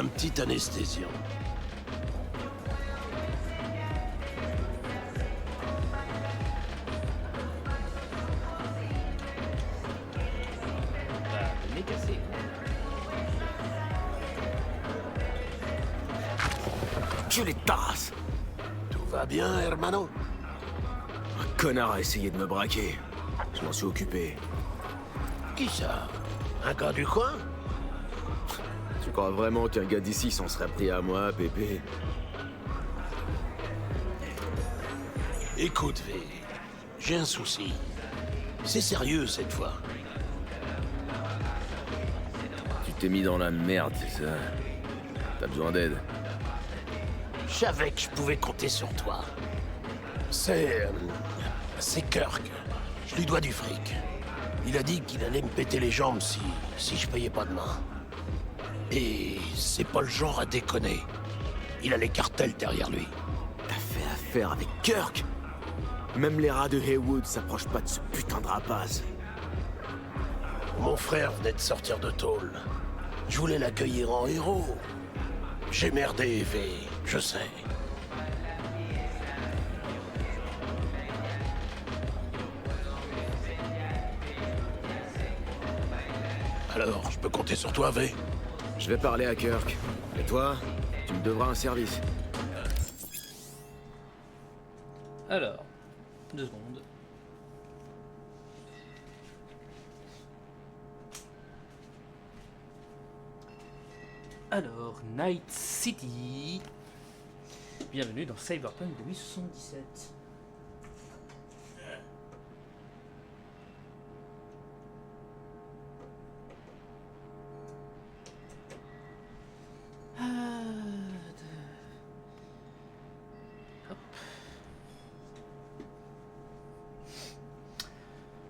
un petit anesthésiant. Bah, le nez cassé. Que les tasses! Tout va bien, hermano? Un connard a essayé de me braquer. Je m'en suis occupé. Qui ça? Un gars du coin? Tu crois vraiment qu'un gars d'ici s'en serait pris à moi, Pépé? Écoute, V, j'ai un souci. C'est sérieux cette fois. Tu t'es mis dans la merde, c'est ça? T'as besoin d'aide? Je savais que je pouvais compter sur toi. C'est Kirk. Je lui dois du fric. Il a dit qu'il allait me péter les jambes si je payais pas demain. Et c'est pas le genre à déconner. Il a les cartels derrière lui. T'as fait affaire avec Kirk? Même les rats de Haywood s'approchent pas de ce putain de rapace. Mon frère venait de sortir de tôle. Je voulais l'accueillir en héros. J'ai merdé, V, je sais. Alors, je peux compter sur toi, V? Je vais parler à Kirk. Et toi, tu me devras un service. Alors, 2 secondes. Alors, Night City. Bienvenue dans Cyberpunk 2077. Hop.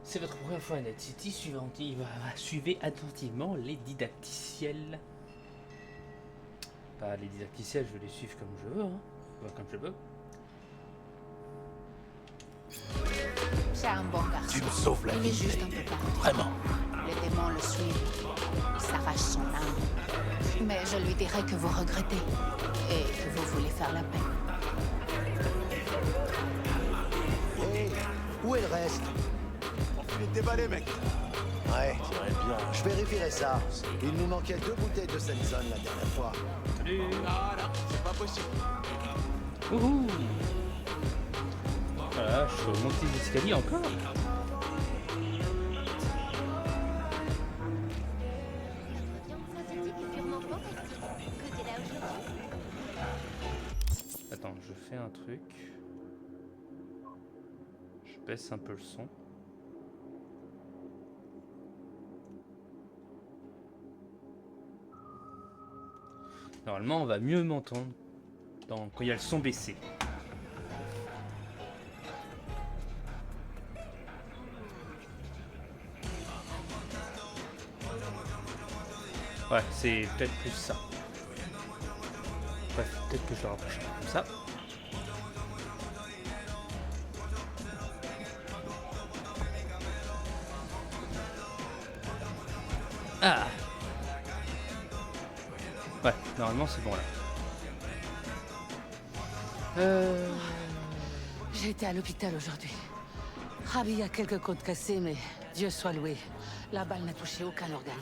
C'est votre première fois à Night City. Suivez attentivement les didacticiels. Pas les didacticiels, je les suivre comme je veux, hein. Enfin, comme je veux. C'est un bon garçon. Tu me sauves la Il est vie, juste V. un peu tard. Vraiment. Les démons le suivent. Ils s'arrachent son âme. Mais je lui dirai que vous regrettez. Et que vous voulez faire la paix. Hé, où est le reste? Il est déballé, mec. Ouais, je vérifierai ça. Il nous manquait 2 bouteilles de Senson la dernière fois. Salut. Ah là, c'est pas possible. Wouhou. Voilà, je vais monter les escaliers encore. Attends, je fais un truc. Je baisse un peu le son. Normalement, on va mieux m'entendre quand il y a le son baissé. Ouais, c'est peut-être plus ça. Bref, peut-être que je le rapproche comme ça. Ah! Ouais, normalement c'est bon là. J'ai été à l'hôpital aujourd'hui. Ravi a quelques côtes cassées, mais Dieu soit loué. La balle n'a touché aucun organe.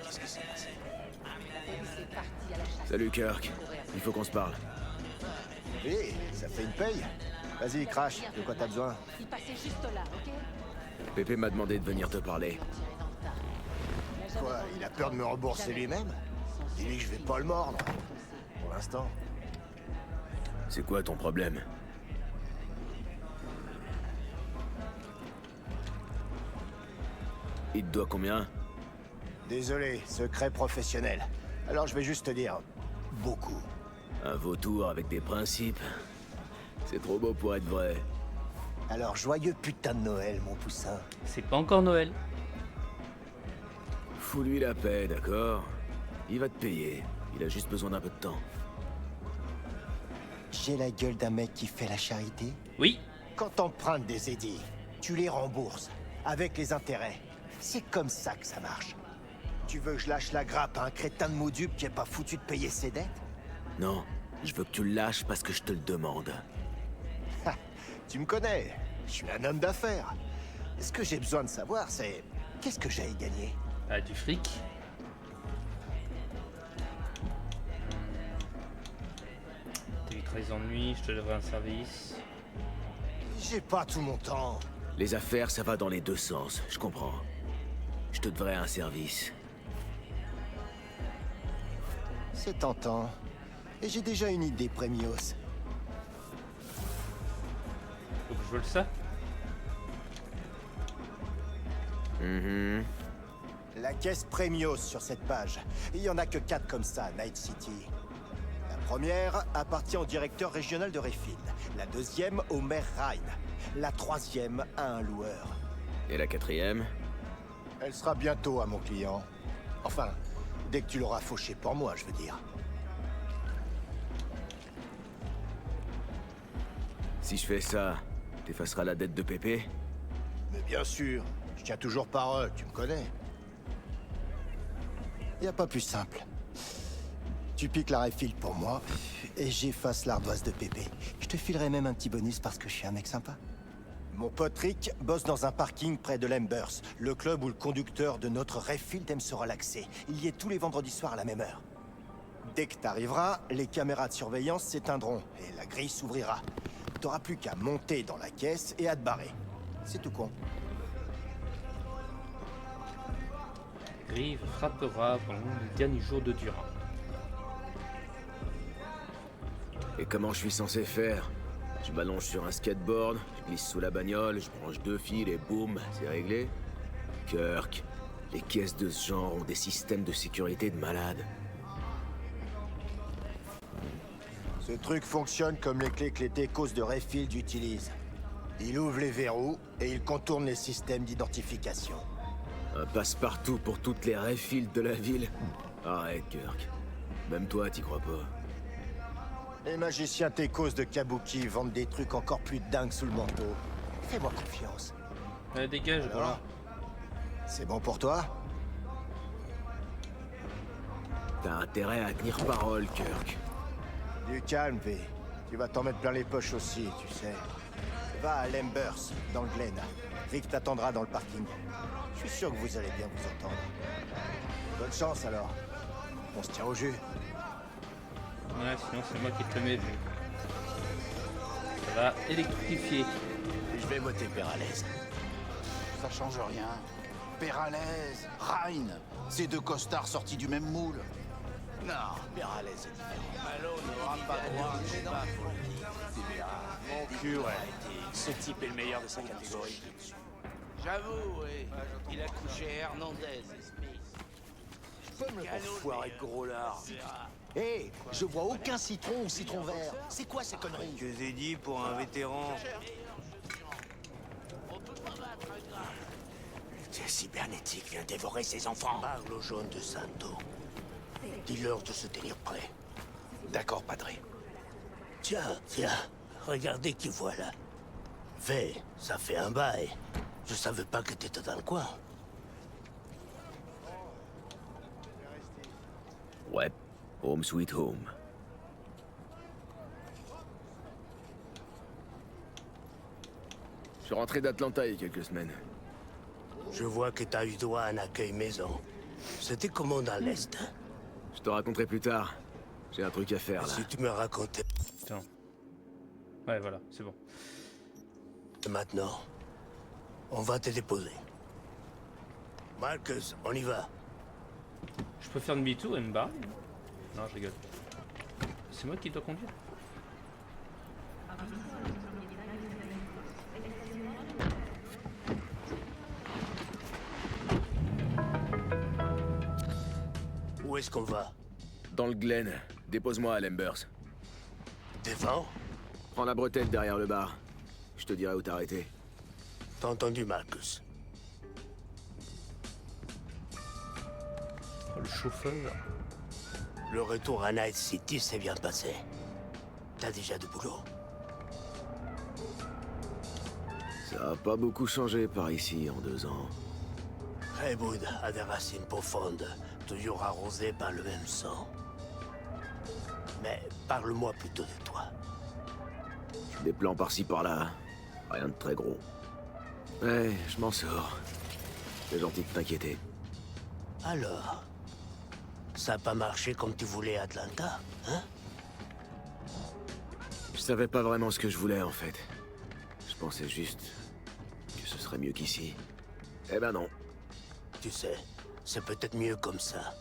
Qu'est-ce qui s'est passé? C'est parti à la chasse. Salut Kirk. Il faut qu'on se parle. Hé, ça fait une paye. Vas-y, crash, de quoi t'as besoin? Il passait juste là, ok? Pépé m'a demandé de venir te parler. Quoi, il a peur de me rembourser lui-même? Dis-lui que je vais pas le mordre. Pour l'instant. C'est quoi ton problème? Il te doit combien? Désolé, secret professionnel. Alors je vais juste te dire... beaucoup. Un vautour avec des principes. C'est trop beau pour être vrai. Alors joyeux putain de Noël, mon poussin. C'est pas encore Noël. Fous-lui la paix, d'accord? Il va te payer. Il a juste besoin d'un peu de temps. J'ai la gueule d'un mec qui fait la charité. Oui. Quand t'empruntes des édits, tu les rembourses, avec les intérêts. C'est comme ça que ça marche. Tu veux que je lâche la grappe à un crétin de Moudub qui est pas foutu de payer ses dettes? Non, je veux que tu le lâches parce que je te le demande. Ha, tu me connais, je suis un homme d'affaires. Ce que j'ai besoin de savoir, c'est... qu'est-ce que j'ai à y gagner? Ah, du fric. T'éviteras les ennuis, je te donnerai un service. J'ai pas tout mon temps. Les affaires, ça va dans les deux sens, je comprends. Je te devrais un service. C'est tentant. Et j'ai déjà une idée, Premios. Faut que je vole ça. La caisse Premios sur cette page. Il y en a que 4 comme ça à Night City. La première appartient au directeur régional de Rayfield. La deuxième au maire Ryan. La troisième à un loueur. Et la quatrième? Elle sera bientôt à mon client. Enfin, dès que tu l'auras fauché pour moi, je veux dire. Si je fais ça, t'effaceras la dette de Pépé? Mais bien sûr, je tiens toujours parole, tu me connais. Y a pas plus simple. Tu piques la Rayfield pour moi, et j'efface l'ardoise de Pépé. Je te filerai même un petit bonus parce que je suis un mec sympa. Mon pote Rick bosse dans un parking près de l'Embers, le club où le conducteur de notre Rayfield aime se relaxer. Il y est tous les vendredis soirs à la même heure. Dès que t'arriveras, les caméras de surveillance s'éteindront, et la grille s'ouvrira. T'auras plus qu'à monter dans la caisse et à te barrer. C'est tout con. Grive frappera pendant les derniers jours de Durand. Et comment je suis censé faire? Je m'allonge sur un skateboard, je glisse sous la bagnole, je branche 2 fils et boum, c'est réglé. Kirk, les caisses de ce genre ont des systèmes de sécurité de malade. Ce truc fonctionne comme les clés que les techos de Rayfield utilisent. Il ouvre les verrous et il contourne les systèmes d'identification. Un passe-partout pour toutes les Rayfield de la ville. Arrête, Kirk. Même toi, t'y crois pas. Les magiciens techos de Kabuki vendent des trucs encore plus dingues sous le manteau. Fais-moi confiance. Allez, dégage, Alors, voilà. c'est bon pour toi? T'as intérêt à tenir parole, Kirk. Du calme, V. Tu vas t'en mettre plein les poches aussi, tu sais. Va à Lembers, dans le Glen. Rick t'attendra dans le parking. Je suis sûr que vous allez bien vous entendre. Bonne chance alors. On se tient au jus. Ouais, sinon c'est moi qui te le mets. Ça va électrifier. Je vais voter Peralez. Ça change rien. Peralez, Ryan, ces 2 costards sortis du même moule. Non, Peralez est différent. Malo n'aura pas droit à débat politique. Mon cul, ouais. Ce type est le meilleur de sa catégorie. J'avoue, oui. Il a couché Hernandez et Smith. Enfoiré de gros lard. Hé, je vois aucun citron ou citron vert. C'est quoi ces conneries? Que j'ai dit pour un vétéran. C'est cybernétique vient dévorer ses enfants. Parle aux jaunes de Santo. Dis-leur de se tenir prêt. D'accord, padre. Tiens, regardez qui voilà. V, ça fait un bail. Je savais pas que t'étais dans le coin. Ouais, home sweet home. Je suis rentré d'Atlanta il y a quelques semaines. Je vois que t'as eu droit à un accueil maison. C'était comment dans l'Est? Je te raconterai plus tard. J'ai un truc à faire, là. Si tu me racontais Putain. Ouais, voilà, c'est bon. maintenant, on va te déposer. Marcus, on y va. Je peux faire demi-tour et me barrer? Non, je rigole. C'est moi qui dois conduire. Où est-ce qu'on va? Dans le Glen. Dépose-moi à Lembers. Devant? Prends la bretelle derrière le bar. Je te dirai où t'arrêter. T'as entendu, Marcus? Oh, le chauffeur. Le retour à Night City s'est bien passé. T'as déjà du boulot. Ça a pas beaucoup changé par ici en 2 ans. Raywood a des racines profondes, toujours arrosées par le même sang. Mais parle-moi plutôt de toi. Des plans par-ci par-là. Rien de très gros. Ouais, je m'en sors. C'est gentil de t'inquiéter. Alors, ça n'a pas marché comme tu voulais à Atlanta, hein? Je savais pas vraiment ce que je voulais, en fait. Je pensais juste que ce serait mieux qu'ici. Eh ben non. Tu sais, c'est peut-être mieux comme ça.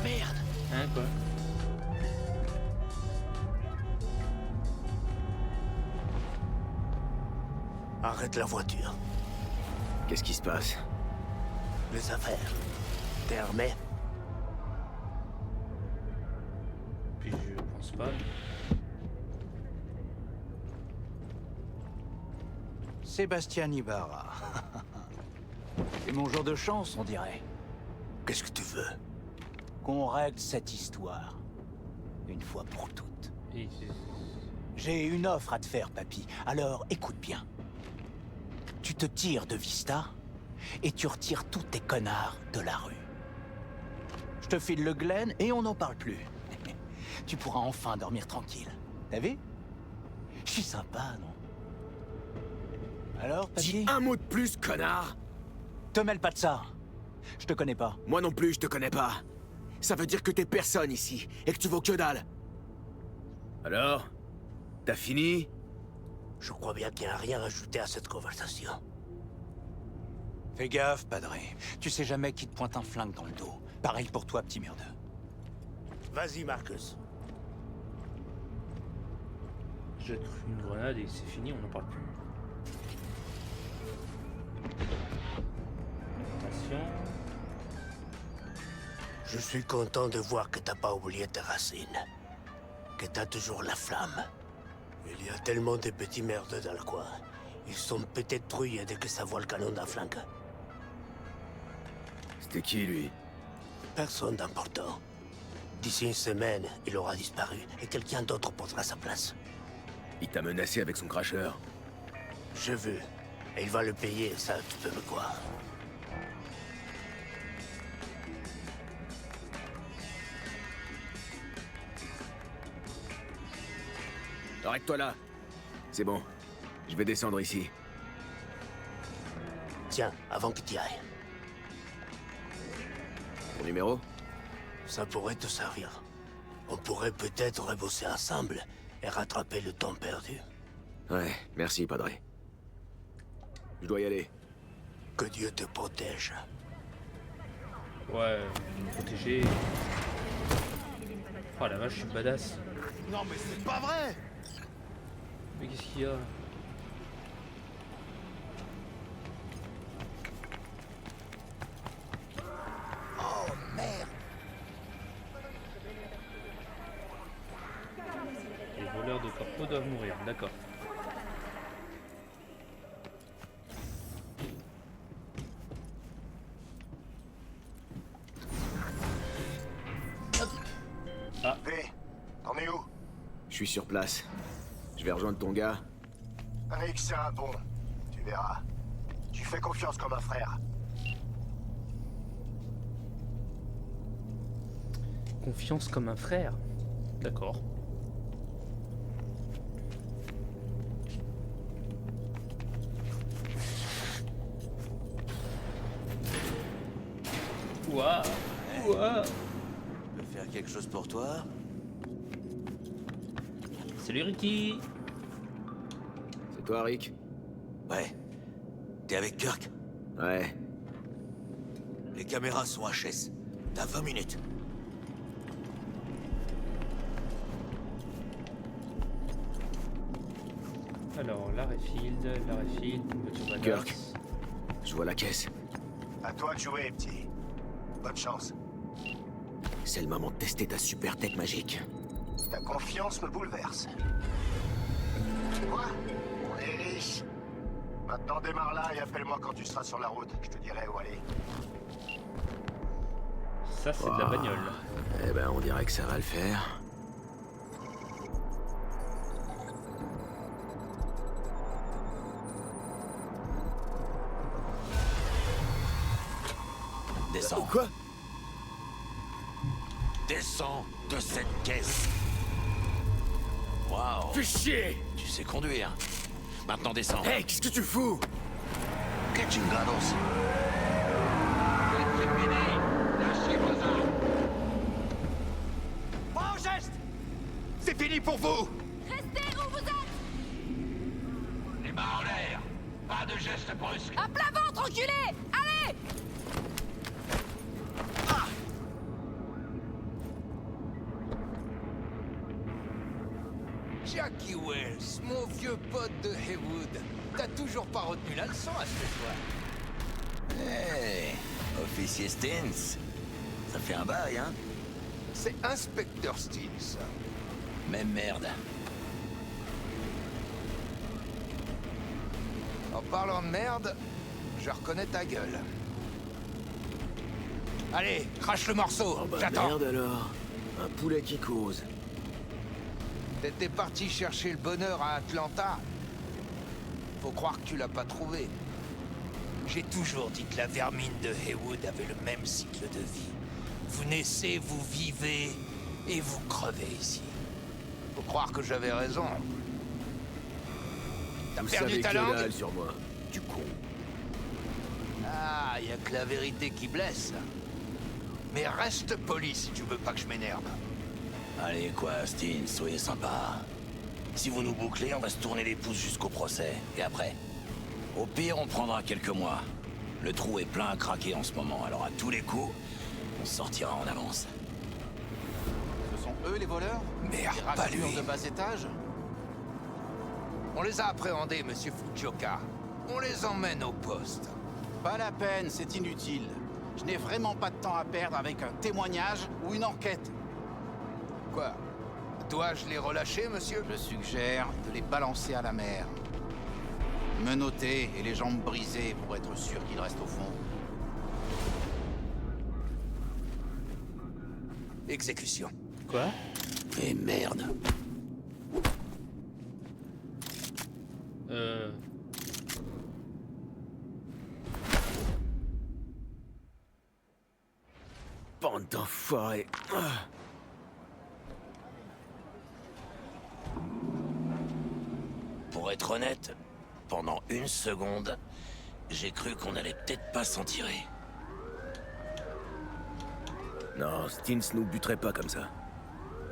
Merde! Hein, quoi? Arrête la voiture. Qu'est-ce qui se passe? Les affaires. T'es armé? Puis je pense pas. Sébastien Ibarra. C'est mon jour de chance, on dirait. Qu'est-ce que tu veux? Qu'on règle cette histoire. Une fois pour toutes. Et J'ai une offre à te faire, papy. Alors, écoute bien. Tu te tires de Vista et tu retires tous tes connards de la rue. Je te file le Glen et on n'en parle plus. Tu pourras enfin dormir tranquille. T'as vu? Je suis sympa, non? Alors, papy? Dis un mot de plus, connard! Te mêle pas de ça. Je te connais pas. Moi non plus, je te connais pas. Ça veut dire que t'es personne ici, et que tu vaux que dalle. Alors? T'as fini? Je crois bien qu'il n'y a rien à ajouter à cette conversation. Fais gaffe, Padré. Tu sais jamais qui te pointe un flingue dans le dos. Pareil pour toi, petit merdeux. Vas-y, Marcus. jette une grenade et c'est fini, on n'en parle plus. Attention. Je suis content de voir que t'as pas oublié tes racines. Que t'as toujours la flamme. Il y a tellement de petits merdeux dans le coin. Ils sont peut-être trouillés dès que ça voit le canon d'un flingue. C'était qui, lui? Personne d'important. D'ici une semaine, il aura disparu et quelqu'un d'autre prendra sa place. Il t'a menacé avec son cracheur. Je veux. Et il va le payer, ça, tu peux me croire. Arrête-toi là. C'est bon. Je vais descendre ici. Tiens, avant que tu ailles, Ton numéro? ça pourrait te servir. On pourrait peut-être rebosser ensemble et rattraper le temps perdu. Ouais, merci, Padré. Je dois y aller. Que Dieu te protège. Ouais, me protéger. Oh la vache, je suis badass. Non mais c'est pas vrai! Mais qu'est-ce qu'il y a? Oh merde! Les voleurs de corpo doivent mourir, d'accord. V, t'en es où? Je suis sur place. Je vais rejoindre ton gars. Rick, c'est un bon. Tu verras. Tu fais confiance comme un frère. Confiance comme un frère. D'accord. Ouah. Ouah. Je peux faire quelque chose pour toi? Salut Ricky. C'est toi, Rick? Ouais. T'es avec Kirk? Ouais. Les caméras sont HS. T'as 20 minutes. Alors, Larryfield, une voiture badass. Kirk. Je vois la caisse. À toi de jouer, petit. Bonne chance. C'est le moment de tester ta super tech magique. Ta confiance me bouleverse. Quoi? On est riche. Maintenant démarre là et appelle-moi quand tu seras sur la route. Je te dirai où aller. Ça, c'est de la bagnole. Eh ben, on dirait que ça va le faire. Descends. Quoi? Descends de cette caisse. Waouh. Fais chier! Tu sais conduire. Maintenant descends. Hey, qu'est-ce que tu fous? Que chingados. Pas au geste! C'est fini pour vous! Restez où vous êtes! Les mains en l'air. Pas de gestes brusques. À plat ventre, enculé! Allez! Jackie Wells, mon vieux pote de Haywood. T'as toujours pas retenu la leçon à ce soir. Hey, officier Stins. Ça fait un bail, hein? C'est Inspecteur Steele, ça. Même merde. En parlant de merde, je reconnais ta gueule. Allez, crache le morceau, Oh bah j'attends. merde alors. Un poulet qui cause. T'étais parti chercher le bonheur à Atlanta. Faut croire que tu l'as pas trouvé. J'ai toujours dit que la vermine de Haywood avait le même cycle de vie. Vous naissez, vous vivez, et vous crevez ici. Faut croire que j'avais raison. T'as Vous perdu savez ta que langue? dalle sur moi, du con. Ah, y a que la vérité qui blesse. Mais reste poli si tu veux pas que je m'énerve. Allez, quoi, Stins, soyez sympa. Si vous nous bouclez, on va se tourner les pouces jusqu'au procès. Et après? Au pire, on prendra quelques mois. Le trou est plein à craquer en ce moment, alors à tous les coups, on sortira en avance. Ce sont eux les voleurs? Merde, Les pas rachetures lui. de bas étage? On les a appréhendés, monsieur Fujioka. On les emmène au poste. Pas la peine, c'est inutile. Je n'ai vraiment pas de temps à perdre avec un témoignage ou une enquête. Quoi? Dois-je les relâcher, monsieur? Je suggère de les balancer à la mer. Menottés et les jambes brisées pour être sûr qu'ils restent au fond. Exécution. Quoi? Et merde. Bande d'enfoirés. Ah. Pour être honnête, pendant une seconde, j'ai cru qu'on allait peut-être pas s'en tirer. Non, Stins nous buterait pas comme ça.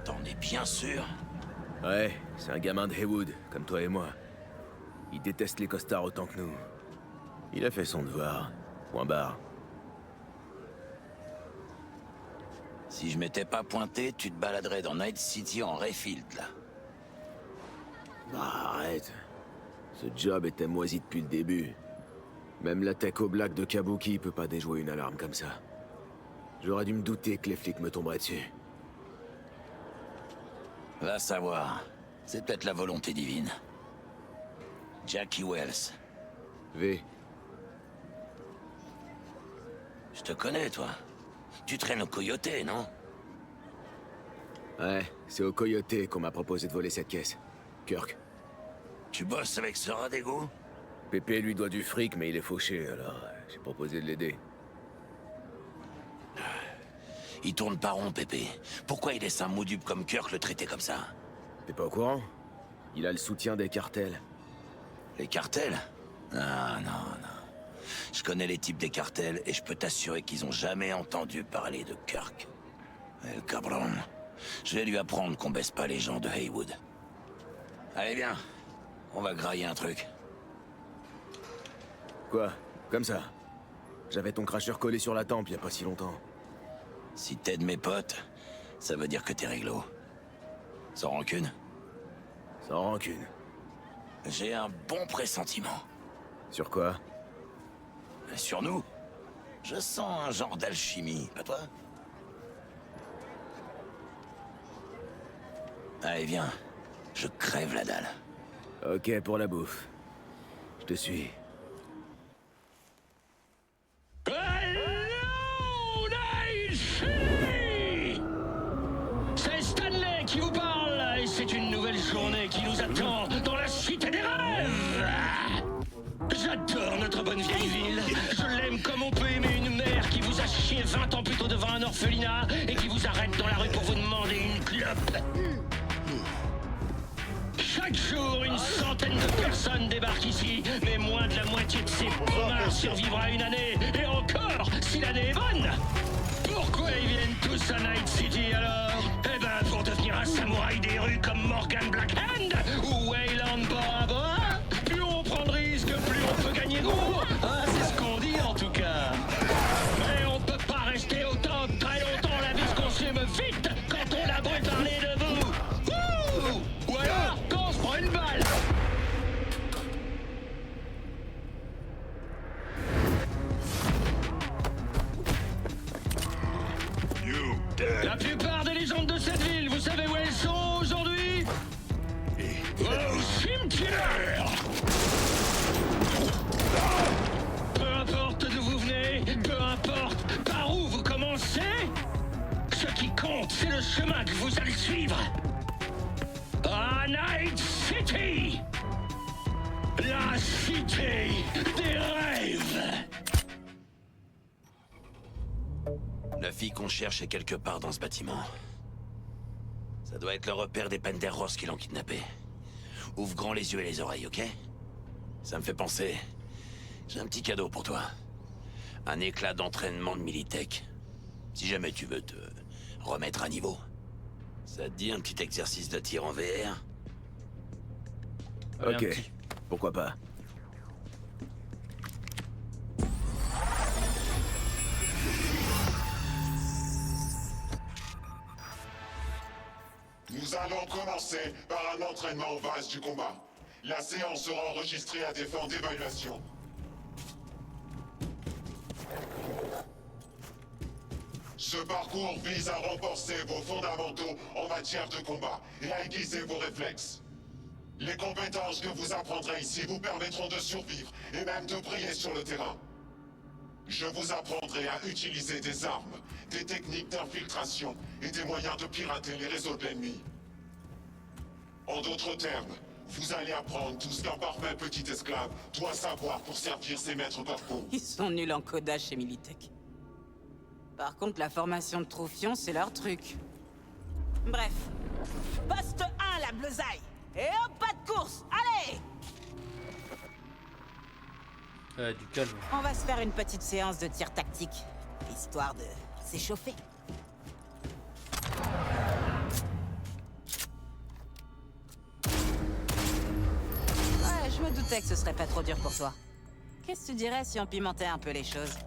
T'en es bien sûr? Ouais, c'est un gamin de Haywood, comme toi et moi. Il déteste les costards autant que nous. Il a fait son devoir. Point barre. Si je m'étais pas pointé, tu te baladerais dans Night City en Rayfield, là. Bah, arrête. Ce job était moisi depuis le début. Même la tech au black de Kabuki peut pas déjouer une alarme comme ça. J'aurais dû me douter que les flics me tomberaient dessus. Va savoir. C'est peut-être la volonté divine. Jackie Wells. V. Je te connais, toi. Tu traînes au Coyote, non? Ouais, c'est au Coyote qu'on m'a proposé de voler cette caisse. Kirk. Tu bosses avec ce rat d'égout? Pépé lui doit du fric, mais il est fauché, alors j'ai proposé de l'aider. Il tourne pas rond, Pépé. Pourquoi il laisse un moudube comme Kirk le traiter comme ça? T'es pas au courant? Il a le soutien des cartels. Les cartels? Ah, non, non. Je connais les types des cartels et je peux t'assurer qu'ils ont jamais entendu parler de Kirk. El cabron. Je vais lui apprendre qu'on baisse pas les gens de Haywood. Allez, viens. On va grailler un truc. Quoi? Comme ça? J'avais ton cracheur collé sur la tempe il y a pas si longtemps. Si t'aides mes potes, ça veut dire que t'es réglo. Sans rancune? Sans rancune. J'ai un bon pressentiment. Sur quoi? Sur nous? Je sens un genre d'alchimie, pas toi? Allez, viens. Je crève la dalle. Ok pour la bouffe. Je te suis. Hello, Night City! journée qui nous attend dans la cité des rêves. J'adore notre bonne vieille ville. Je l'aime comme on peut aimer une mère qui vous a chié 20 ans plus tôt devant un orphelinat et qui vous arrête dans la rue pour vous demander une clope. Chaque jour, une centaine de personnes débarquent ici, mais moins de la moitié de ces pommards survivra une année, et encore, si l'année est bonne. Pourquoi ils viennent tous à Night City alors? Eh ben, pour devenir un samouraï des rues comme Morgan Blackhand ou Wayland Bora Bora. Plus on prend de risques, plus on peut gagner gros. Ah, c'est ce qu'on dit en tout cas. Mais on peut pas rester autant très longtemps, la vie se consume vite quand on a beau parler de vous. Ouh! Ou alors, quand on se prend une balle. La plupart des légendes de cette ville, vous savez où elles sont aujourd'hui? Au cimetière! Peu importe d'où vous venez, peu importe par où vous commencez, ce qui compte, c'est le chemin que vous allez suivre. À Night City! La cité des rêves! La fille qu'on cherche est quelque part dans ce bâtiment. Ça doit être le repère des Penderos qui l'ont kidnappé. Ouvre grand les yeux et les oreilles, ok? Ça me fait penser... J'ai un petit cadeau pour toi. Un éclat d'entraînement de Militech. Si jamais tu veux te remettre à niveau. Ça te dit un petit exercice de tir en VR? Allez, Ok, pourquoi pas. Nous allons commencer par un entraînement aux bases du combat. La séance sera enregistrée à des fins d'évaluation. Ce parcours vise à renforcer vos fondamentaux en matière de combat et à aiguiser vos réflexes. Les compétences que vous apprendrez ici vous permettront de survivre et même de briller sur le terrain. Je vous apprendrai à utiliser des armes, des techniques d'infiltration et des moyens de pirater les réseaux de l'ennemi. En d'autres termes, vous allez apprendre tout ce qu'un parfait petit esclave doit savoir pour servir ses maîtres corporaux. Ils sont nuls en codage chez Militech. Par contre, la formation de Troufion, c'est leur truc. Bref. Poste 1, la bleusaille. Et hop, pas de course. Allez! Du calme. On va se faire une petite séance de tir tactique, histoire de s'échauffer. Ouais, je me doutais que ce serait pas trop dur pour toi. Qu'est-ce que tu dirais si on pimentait un peu les choses?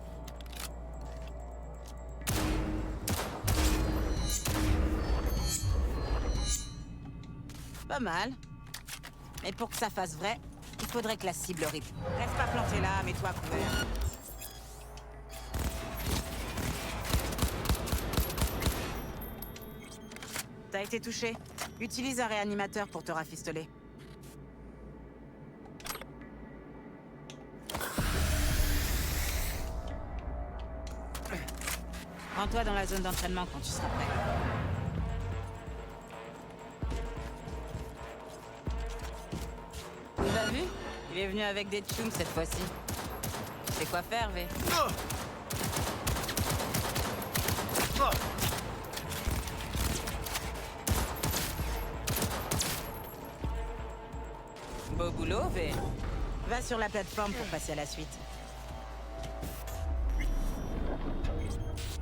Pas mal. Mais pour que ça fasse vrai, il faudrait que la cible rip. Reste pas planté là, mets-toi à couvert. T'as été touché. Utilise un réanimateur pour te rafistoler. Rends-toi dans la zone d'entraînement quand tu seras prêt. Tu l'as vu? Il est venu avec des tchoums cette fois-ci. Tu sais quoi faire, V? Beau boulot, V. Va sur la plateforme pour passer à la suite.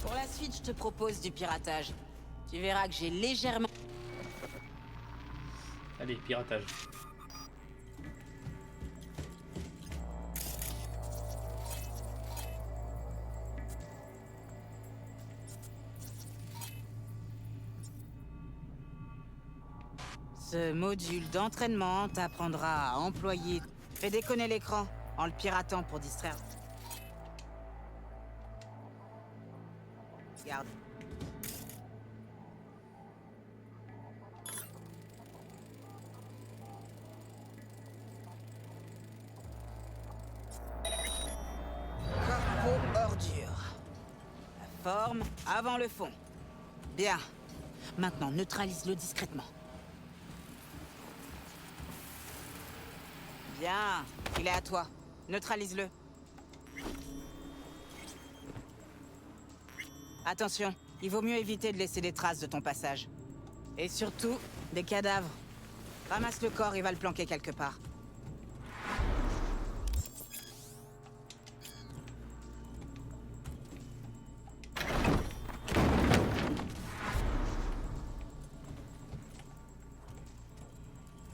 Pour la suite, je te propose du piratage. Tu verras que j'ai légèrement... Allez, piratage. Ce module d'entraînement t'apprendra à employer... Fais déconner l'écran en le piratant pour distraire. Regarde. Corpo ordure. La forme avant le fond. Bien. Maintenant, neutralise-le discrètement. Bien, il est à toi. Neutralise-le. Attention, il vaut mieux éviter de laisser des traces de ton passage. Et surtout, des cadavres. Ramasse le corps et va le planquer quelque part.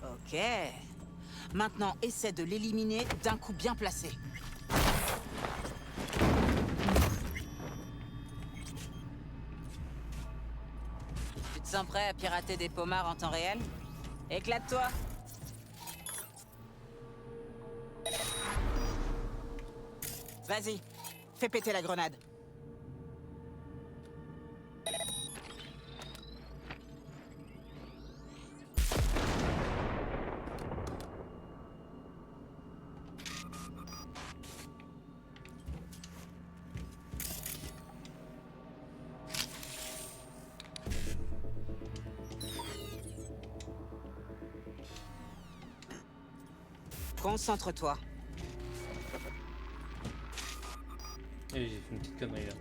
Ok. Maintenant, essaie de l'éliminer d'un coup bien placé. Tu te sens prêt à pirater des pommards en temps réel? Éclate-toi! Vas-y, fais péter la grenade. Concentre-toi. Et j'ai fait une petite connerie là.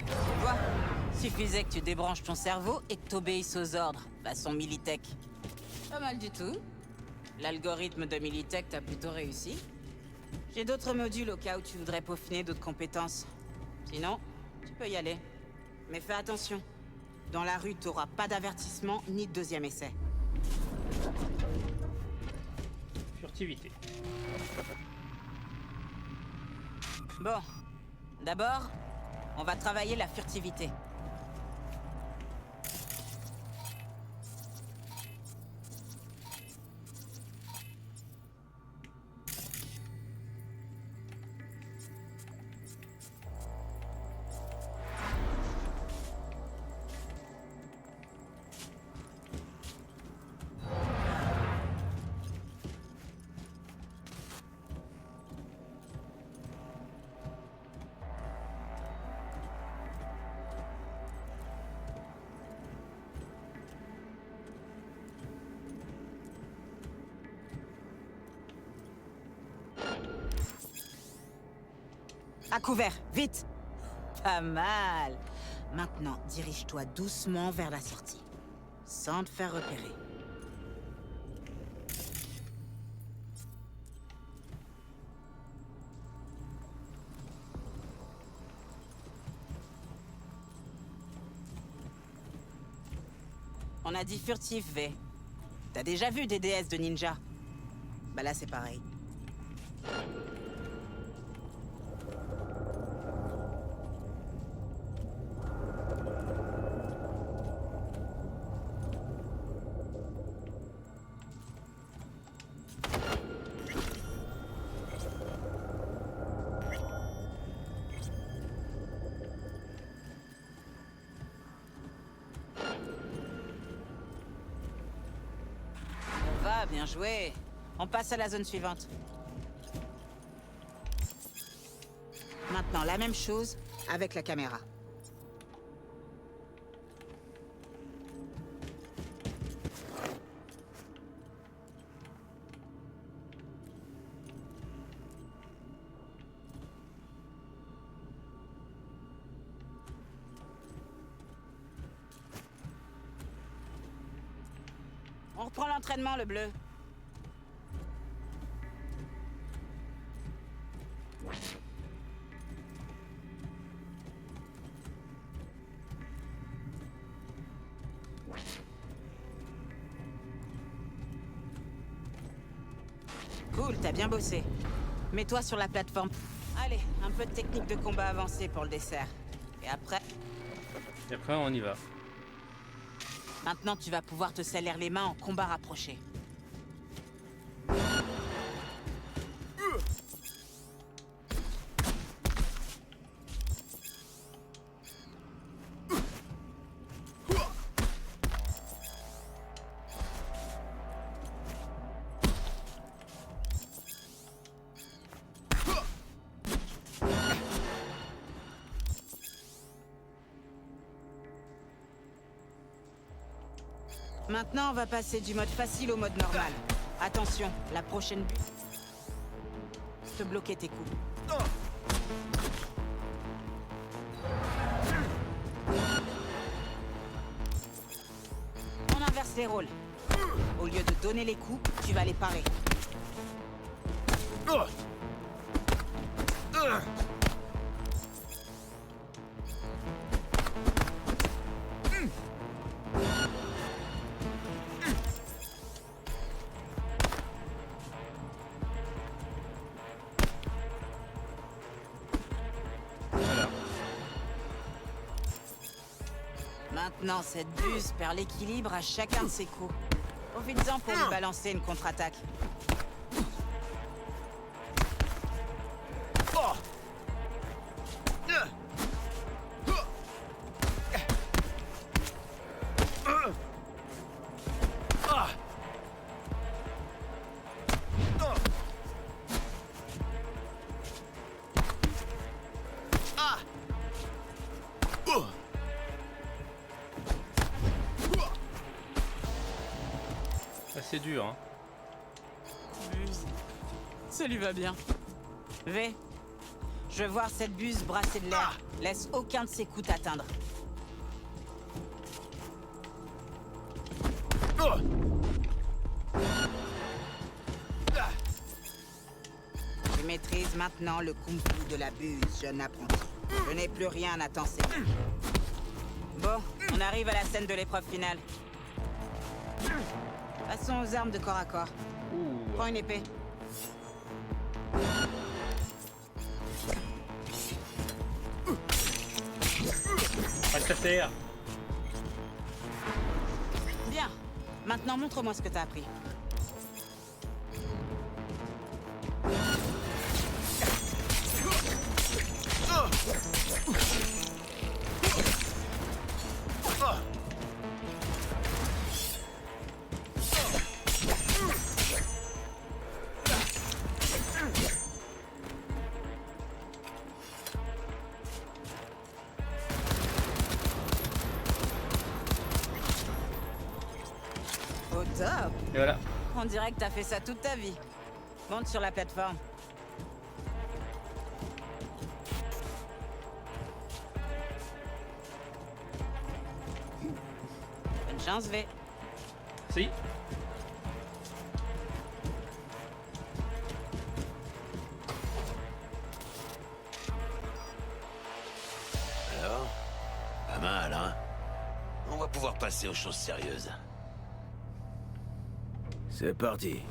Tu vois, suffisait que tu débranches ton cerveau et que t'obéisses aux ordres, façon Militech. Pas mal du tout. L'algorithme de Militech t'a plutôt réussi. J'ai d'autres modules au cas où tu voudrais peaufiner d'autres compétences. Sinon, tu peux y aller. Mais fais attention. Dans la rue, t'auras pas d'avertissement ni de deuxième essai. Furtivité. Bon. D'abord, on va travailler la furtivité. À couvert, vite! Pas mal! Maintenant, dirige-toi doucement vers la sortie, sans te faire repérer. On a dit furtif, V. T'as déjà vu des DS de ninja? Bah là, c'est pareil. Va, bien joué. On passe à la zone suivante. Maintenant, la même chose avec la caméra. On reprend l'entraînement, le bleu. Cool, t'as bien bossé. Mets-toi sur la plateforme. Allez, un peu de technique de combat avancée pour le dessert. Et après... Et après, on y va. Maintenant, tu vas pouvoir te salir les mains en combat rapproché. Maintenant, on va passer du mode facile au mode normal. Attention, la prochaine but... te bloquer tes coups. On inverse les rôles. Au lieu de donner les coups, tu vas les parer. Maintenant, cette buse perd l'équilibre à chacun de ses coups. Profites-en pour lui balancer une contre-attaque. C'est dur, hein. Buse. Ça lui va bien. V. Je veux voir cette buse brasser de l'air. Laisse aucun de ses coups t'atteindre. Tu maîtrises maintenant le kung-fu de la buse, jeune apprenti. Je n'ai plus rien à t'enseigner. Bon, on arrive à la scène de l'épreuve finale. Passons aux armes de corps à corps. Prends une épée. Reste à terre. Bien. Maintenant, montre-moi ce que t'as appris. Au top. Et voilà. On dirait que t'as fait ça toute ta vie. Monte sur la plateforme. Bonne chance, V. Si. Alors? Pas mal, hein? On va pouvoir passer aux choses sérieuses. C'est parti.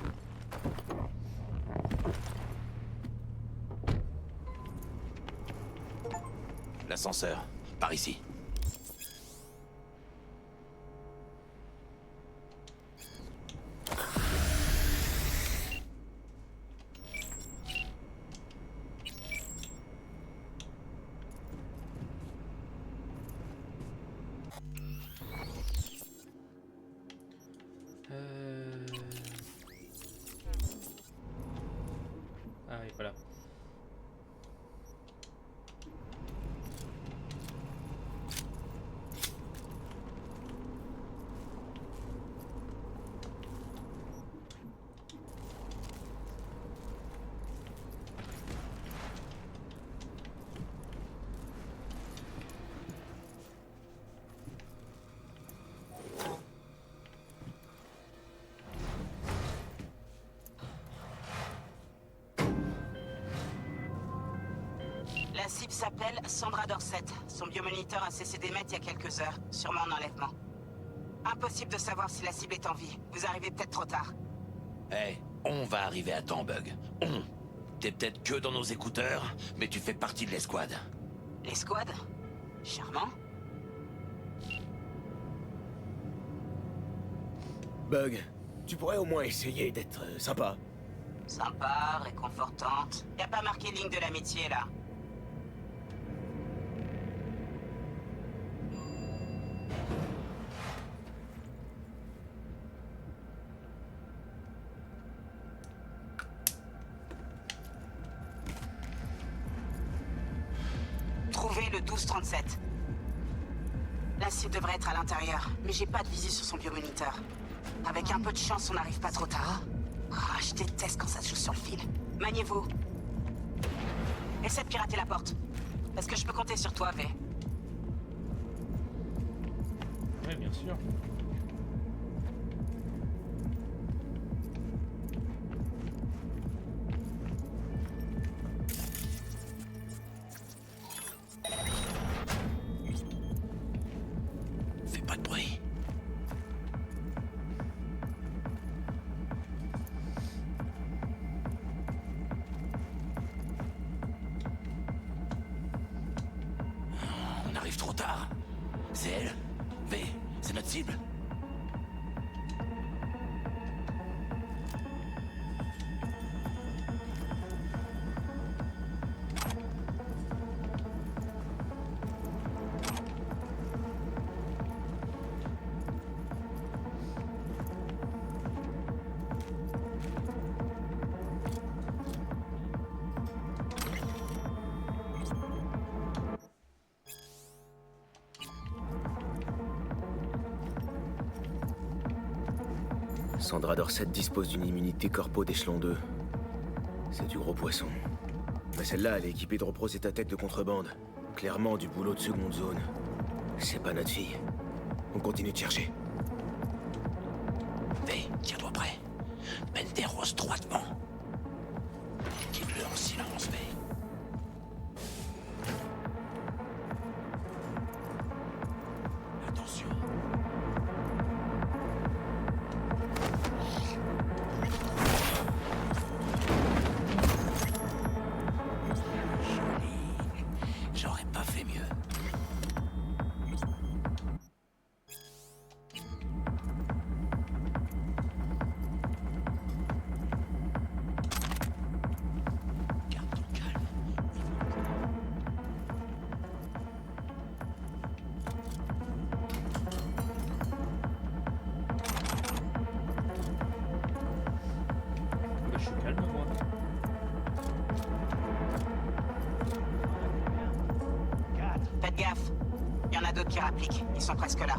L'ascenseur, par ici. Ah oui, voilà. La cible s'appelle Sandra Dorset. Son biomoniteur a cessé d'émettre il y a quelques heures, sûrement en enlèvement. Impossible de savoir si la cible est en vie. Vous arrivez peut-être trop tard. Hey, on va arriver à temps, Bug. On. T'es peut-être que dans nos écouteurs, mais tu fais partie de l'escouade. L'escouade? Charmant. Bug, tu pourrais au moins essayer d'être sympa. Sympa, réconfortante. Y a pas marqué ligne de l'amitié, là. Trouvez le 1237. La cible devrait être à l'intérieur, mais j'ai pas de visu sur son biomoniteur. Avec un peu de chance, on n'arrive pas trop tard. Ah, je déteste quand ça se joue sur le fil. Maniez-vous. Essaie de pirater la porte. Est-ce que je peux compter sur toi, V? Ouais, bien sûr. Fais pas de bruit. On arrive trop tard. C'est elle. V, c'est notre cible. Sandra Dorset dispose d'une immunité corpo d'échelon 2. C'est du gros poisson. Mais celle-là, elle est équipée de repros et ta tête de contrebande. Clairement du boulot de seconde zone. C'est pas notre fille. On continue de chercher. V, tiens-toi prêt. Mène des roses droit devant. Quitte-le en silence, V. Attention. J'aurais pas fait mieux. Garde ton calme. Je suis calme, moi. Faites gaffe. Il y en a d'autres qui rappliquent. Ils sont presque là.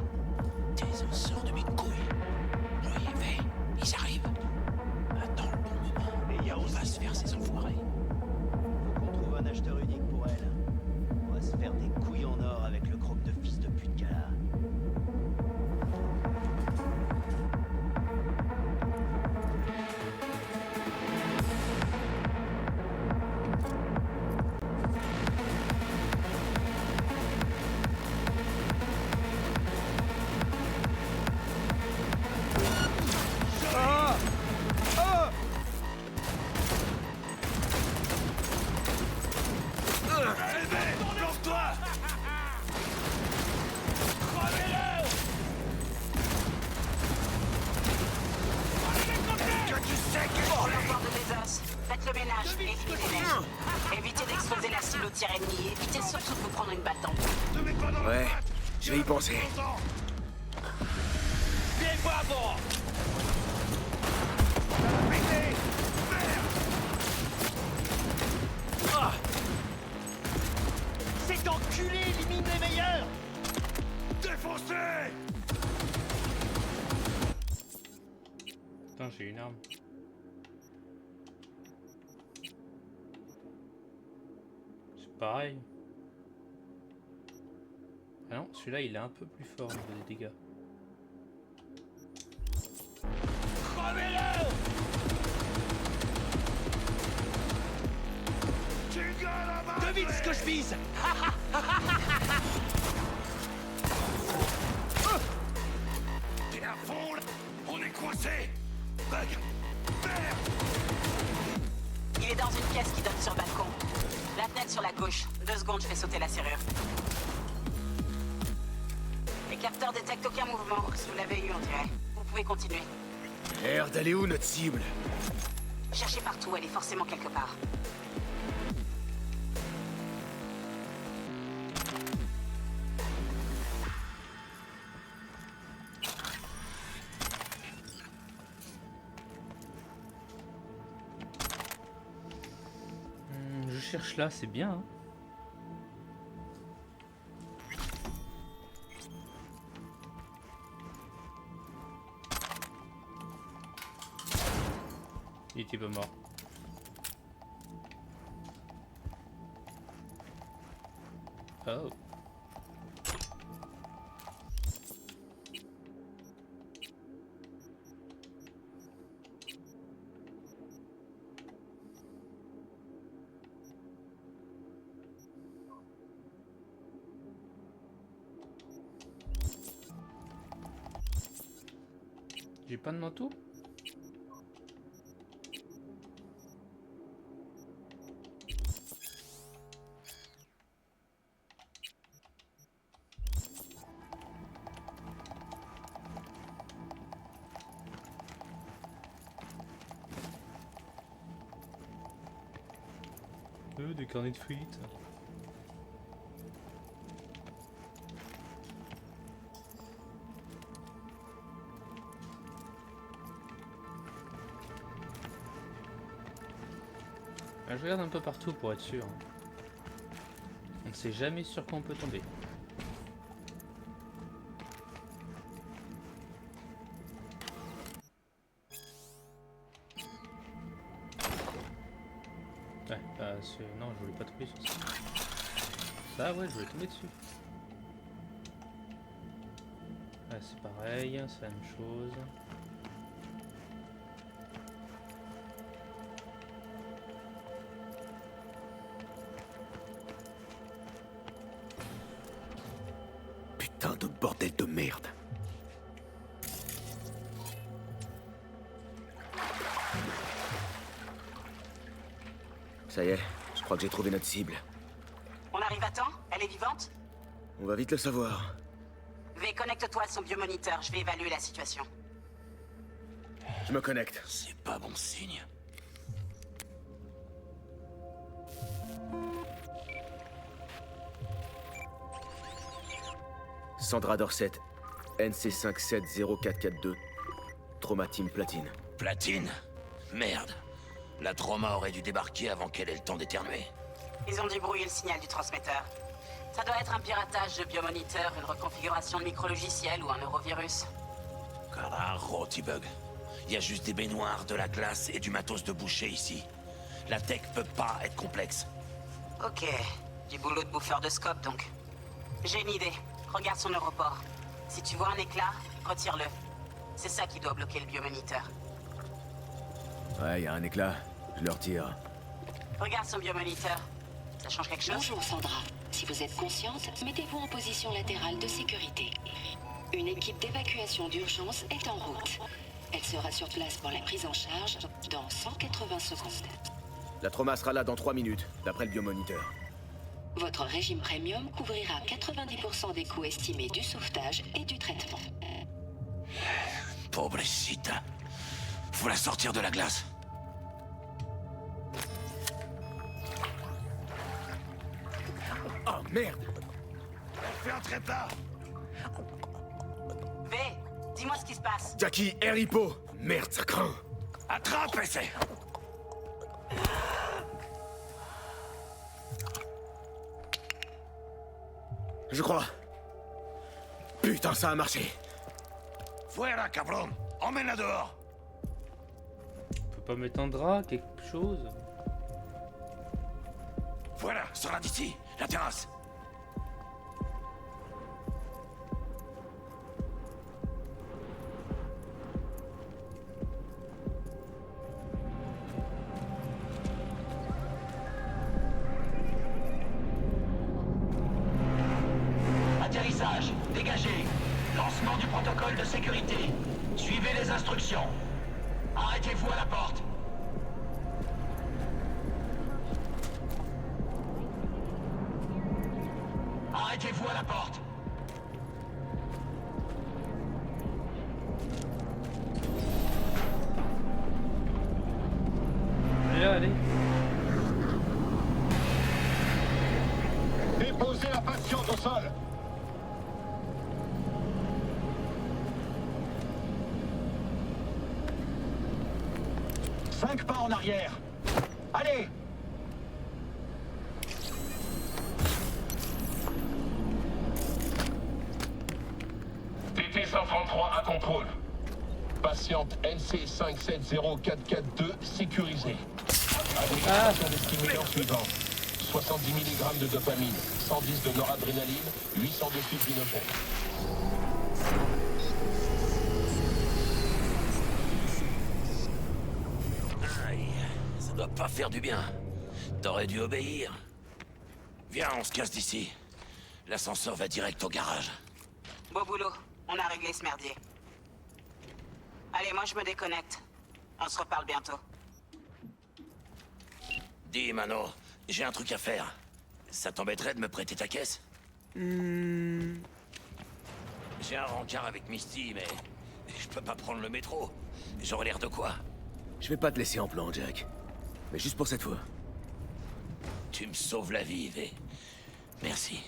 T'es un sort de mes couilles. Oui, V, ils arrivent. Attends le bon moment. On va se faire ces enfoirés. Faut qu'on trouve un acheteur unique pour elle. On va se faire des couilles en or avec le croc de fils de pute qu'elle a. Pour le port de des os, faites le ménage et videz-les. Évitez d'exposer la cible au tir ennemi. Évitez surtout de vous prendre une balle dans le dos. Ouais, je vais y penser. Cet enculé élimine les meilleurs! Putain, j'ai une arme. C'est pareil. Ah non, celui-là il est un peu plus fort au niveau des dégâts. Devine ce que je vise! T'es à fond là. On est coincé. Bug. Merde. Il est dans une pièce qui donne sur le balcon. La fenêtre sur la gauche. 2 secondes, je fais sauter la serrure. Les capteurs détectent aucun mouvement. Vous l'avez eu, on dirait. Vous pouvez continuer. Merde, elle est où notre cible? Cherchez partout, elle est forcément quelque part. Je cherche là, c'est bien. Hein. Il était pas mort. Oh. J'ai pas de manteau? Des carnets de fuite. Je regarde un peu partout pour être sûr. On ne sait jamais sur quoi on peut tomber. Ouais, non, je voulais pas tomber sur ça. Ça, ouais, je voulais tomber dessus. Ouais, c'est pareil, c'est la même chose. Putain de bordel de merde. Ça y est, je crois que j'ai trouvé notre cible. On arrive à temps? Elle est vivante? On va vite le savoir. V, connecte-toi à son biomoniteur, je vais évaluer la situation. Je me connecte. C'est pas bon signe. Sandra Dorset, NC570442, Trauma Team Platine. Platine? Merde. La Trauma aurait dû débarquer avant qu'elle ait le temps d'éternuer. Ils ont dû brouiller le signal du transmetteur. Ça doit être un piratage de biomoniteur, une reconfiguration de micro-logiciel ou un neurovirus. Carajo, T-Bug. Il y a juste des baignoires, de la glace et du matos de boucher ici. La tech peut pas être complexe. Ok, du boulot de bouffeur de scope donc. J'ai une idée. Regarde son aéroport. Si tu vois un éclat, retire-le. C'est ça qui doit bloquer le biomoniteur. Ouais, y a un éclat. Je le retire. Regarde son biomoniteur. Ça change quelque chose? Bonjour Sandra. Si vous êtes consciente, mettez-vous en position latérale de sécurité. Une équipe d'évacuation d'urgence est en route. Elle sera sur place pour la prise en charge dans 180 secondes. La Trauma sera là dans 3 minutes, d'après le biomoniteur. Votre régime premium couvrira 90% des coûts estimés du sauvetage et du traitement. Pobrecita. Faut la sortir de la glace. Oh merde! Fais un trépas! V, dis-moi ce qui se passe. Jackie, air hippo! Merde, ça craint! Attrape, essaie! Je crois. Putain, ça a marché! Fuera, cabron! Emmène-la dehors! On peut pas mettre un drap, quelque chose? Voilà, sors-la d'ici, la terrasse! Atterrissage, dégagé. Lancement du protocole de sécurité. Suivez les instructions. Arrêtez-vous à la porte. Arrêtez-vous à la porte. Allez. Déposez la patiente au sol. Cinq pas en arrière. Allez! TT-133 à contrôle. Patiente NC570442 sécurisée. Administration des stimulants suivants. 70 mg de dopamine, 110 de noradrénaline, 800 de fibrinogène. Aïe, ça doit pas faire du bien. T'aurais dû obéir. Viens, on se casse d'ici. L'ascenseur va direct au garage. Beau boulot, on a réglé ce merdier. Allez, moi je me déconnecte. On se reparle bientôt. Dis, Mano, j'ai un truc à faire. Ça t'embêterait de me prêter ta caisse? J'ai un rencard avec Misty, mais je peux pas prendre le métro. J'aurais l'air de quoi? Je vais pas te laisser en plan, Jack. Mais juste pour cette fois. Tu me sauves la vie, V. Merci.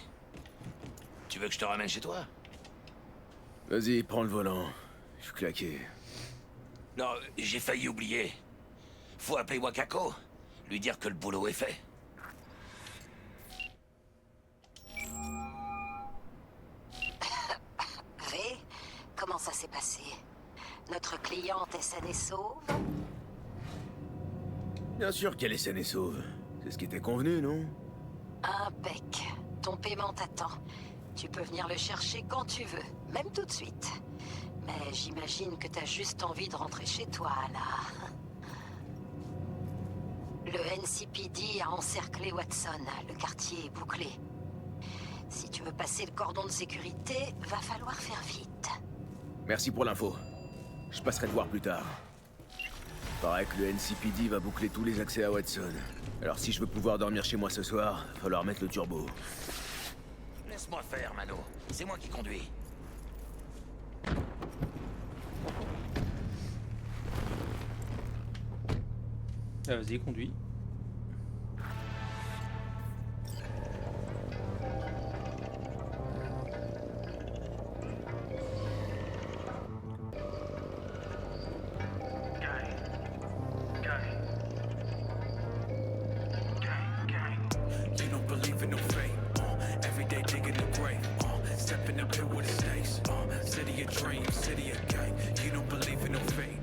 Tu veux que je te ramène chez toi? Vas-y, prends le volant. Je suis claqué. Non, j'ai failli oublier. Faut appeler Wakako. Lui dire que le boulot est fait. V, comment ça s'est passé? Notre cliente est saine et sauve? Bien sûr qu'elle est saine et sauve. C'est ce qui était convenu, non? Impec. Ton paiement t'attend. Tu peux venir le chercher quand tu veux, même tout de suite. Mais j'imagine que t'as juste envie de rentrer chez toi, là. Le NCPD a encerclé Watson. Le quartier est bouclé. Si tu veux passer le cordon de sécurité, va falloir faire vite. Merci pour l'info. Je passerai te voir plus tard. Paraît que le NCPD va boucler tous les accès à Watson. Alors si je veux pouvoir dormir chez moi ce soir, va falloir mettre le turbo. Laisse-moi faire, Mano. C'est moi qui conduis. Ah, vas-y, conduis.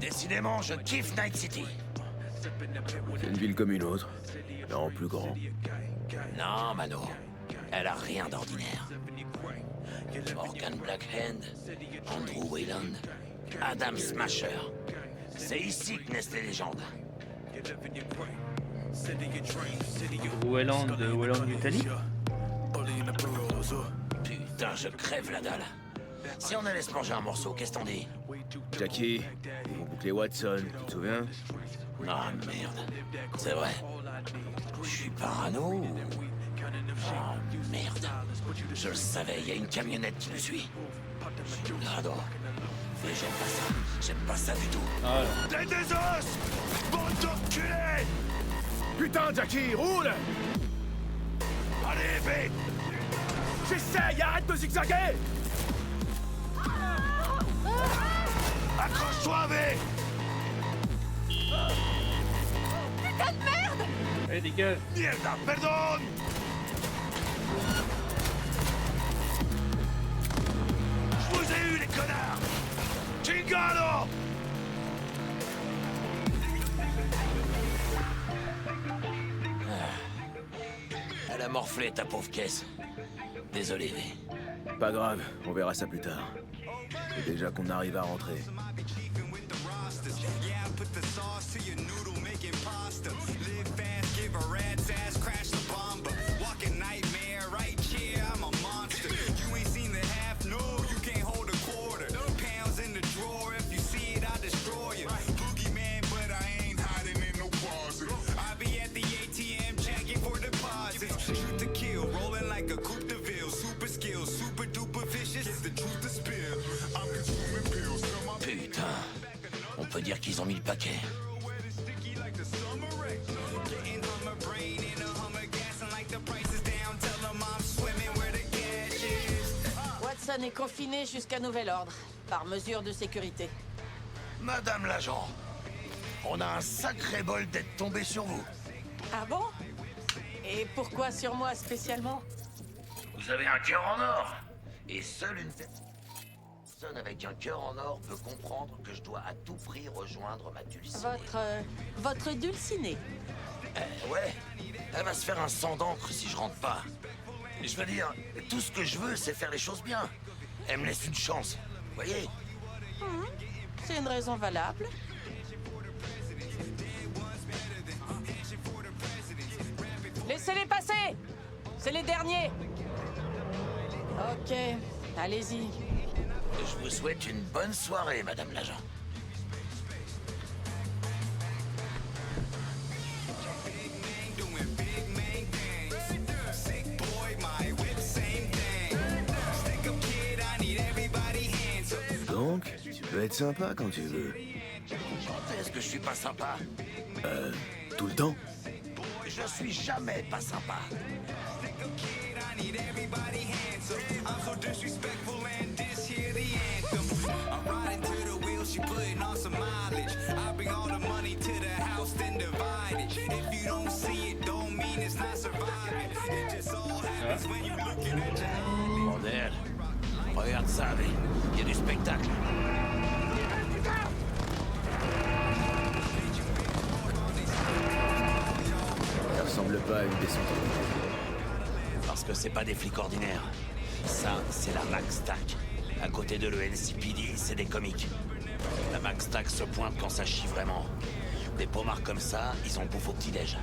Décidément, je kiffe Night City. C'est une ville comme une autre, mais en plus grand. Non, Mano. Elle a rien d'ordinaire. Morgan Blackhand, Andrew Wayland, Adam Smasher. C'est ici que naissent les légendes. Wayland de Wayland Italie. Putain, je crève la dalle. Si on allait se manger un morceau, qu'est-ce t'en dis? Jackie, ils vont boucler Watson, tu te souviens? Ah merde, c'est vrai. Je suis parano ou... Oh merde. Je le savais, il y a une camionnette qui me suit. Grado. Mais j'aime pas ça. J'aime pas ça du tout. T'es des os! Bande d'enculés! Putain, Jackie, roule! Allez, vite! J'essaye, arrête de zigzaguer! Accroche-toi, V! Putain de merde! Allez, dégage! Mierda, pardon! Je vous ai eu, les connards! Chingalo! Elle a morflé ta pauvre caisse. Désolé, V. Pas grave, on verra ça plus tard. Et déjà qu'on arrive à rentrer. Putain, on peut dire qu'ils ont mis le paquet. Watson est confiné jusqu'à nouvel ordre, par mesure de sécurité. Madame l'agent, on a un sacré bol d'être tombé sur vous. Ah bon? Et pourquoi sur moi spécialement? Vous avez un cœur en or, et seule une... personne avec un cœur en or peut comprendre que je dois à tout prix rejoindre ma dulcinée. Votre dulcinée. Ouais, elle va se faire un sang d'encre si je rentre pas. Je veux dire, tout ce que je veux, c'est faire les choses bien. Elle me laisse une chance, voyez? C'est une raison valable. Laissez-les passer! C'est les derniers! Ok, allez-y. Je vous souhaite une bonne soirée, Madame l'agent. Donc, tu peux être sympa quand tu veux. Quand est-ce que je suis pas sympa? Tout le temps. Je suis jamais pas sympa. Bordel. Regarde ça, mais il y a du spectacle. Ça ressemble pas à une descente. Parce que c'est pas des flics ordinaires. Ça, c'est la Max Tac. À côté de le NCPD, c'est des comiques. La Max Tac se pointe quand ça chie vraiment. Des pommards comme ça, ils ont bouffe au petit-déj.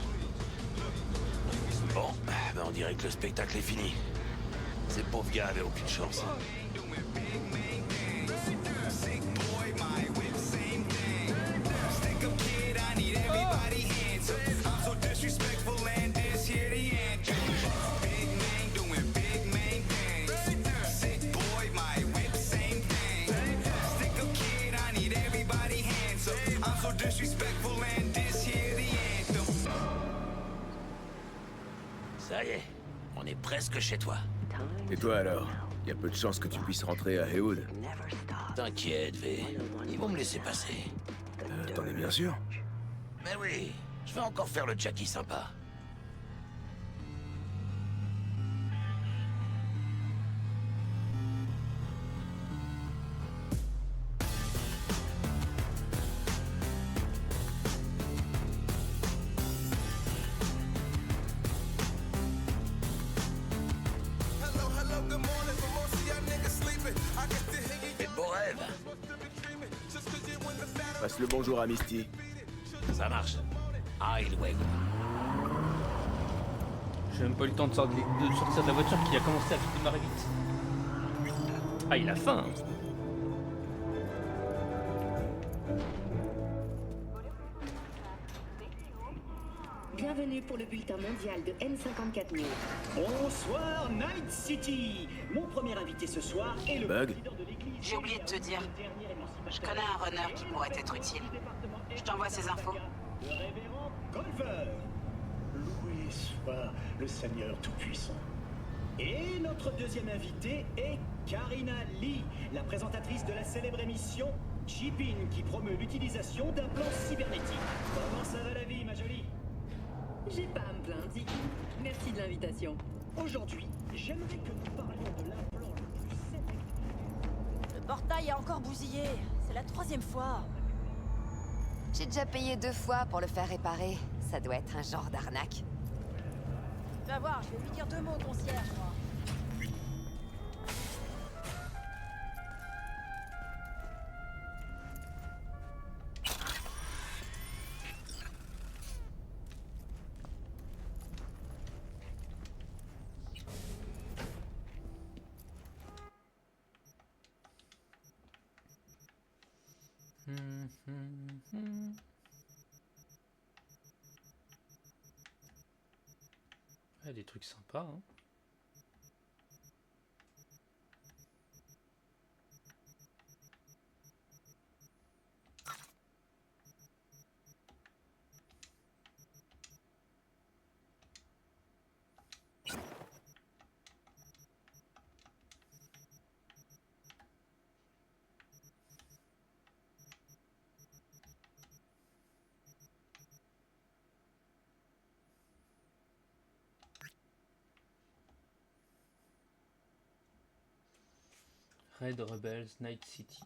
Bon, ben on dirait que le spectacle est fini. Ces pauvres gars avaient aucune chance. Ça y est, on est presque chez toi. Et toi alors? Y a peu de chances que tu puisses rentrer à Heywood. T'inquiète, V. Ils vont me laisser passer. T'en es bien sûr? Mais oui, je vais encore faire le Jackie sympa. Fais de beaux rêves. Passe le bonjour à Misty. Ça marche. Ah, il ouais. J'ai même pas eu le temps de sortir de la voiture qui a commencé à démarrer vite. Ah, il a faim. Bienvenue pour le bulletin mondial de N54 News. Bonsoir Night City. Mon premier invité ce soir est le Bug. président de l'église. J'ai oublié de te dire. Je connais un runner qui pourrait être utile. Je t'envoie ses infos. Le révérend Golver. Loué soit le Seigneur Tout-Puissant. Et notre deuxième invité est Karina Lee, la présentatrice de la célèbre émission Chipin, qui promeut l'utilisation d'implants cybernétiques. Comment ça va la vie, ma jolie? J'ai pas à me plaindre, Ziki. Merci de l'invitation. Aujourd'hui, j'aimerais que nous parlions de l'implant le plus célèbre. Le portail a encore bousillé. C'est la 3e fois. J'ai déjà payé 2 fois pour le faire réparer. Ça doit être un genre d'arnaque. Tu vas voir, je vais lui dire 2 mots au concierge, moi. Ouais, des trucs sympas, hein. Red Rebels Night City.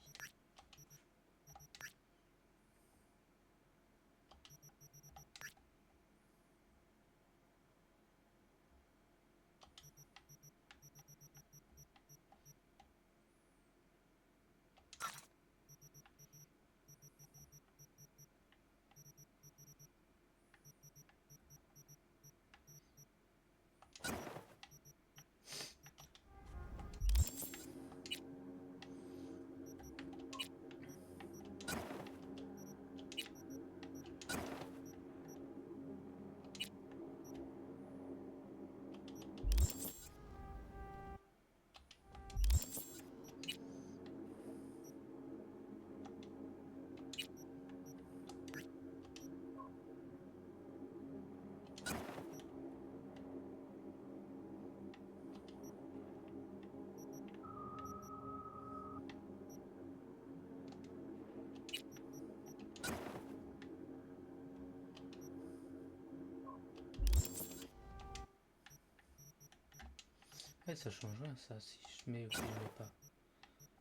Ouais, ça change rien ça, si je mets ou si je mets pas.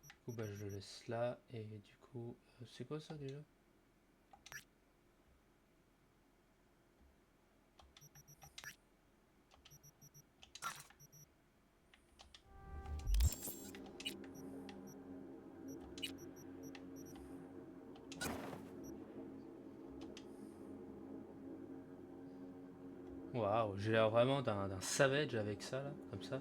Du coup bah je le laisse là et du coup c'est quoi ça déjà? Waouh, j'ai l'air vraiment d'un savage avec ça là, comme ça.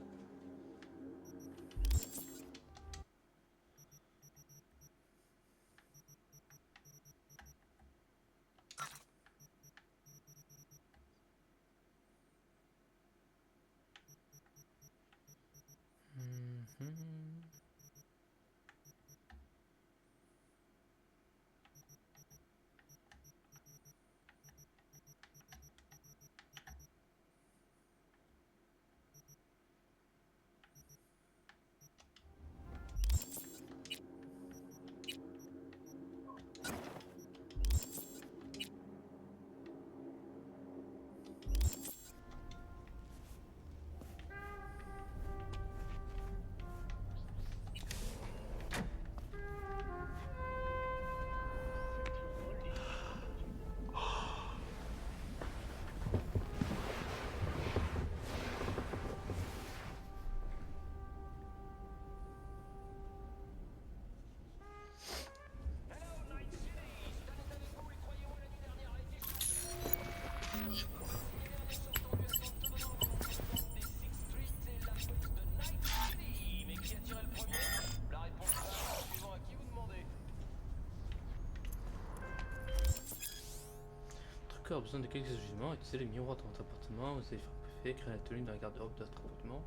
A besoin de quelques ajustements, utiliser les miroirs dans votre appartement, vous allez faire préfet, créer la tenue dans la garde-robe de votre appartement.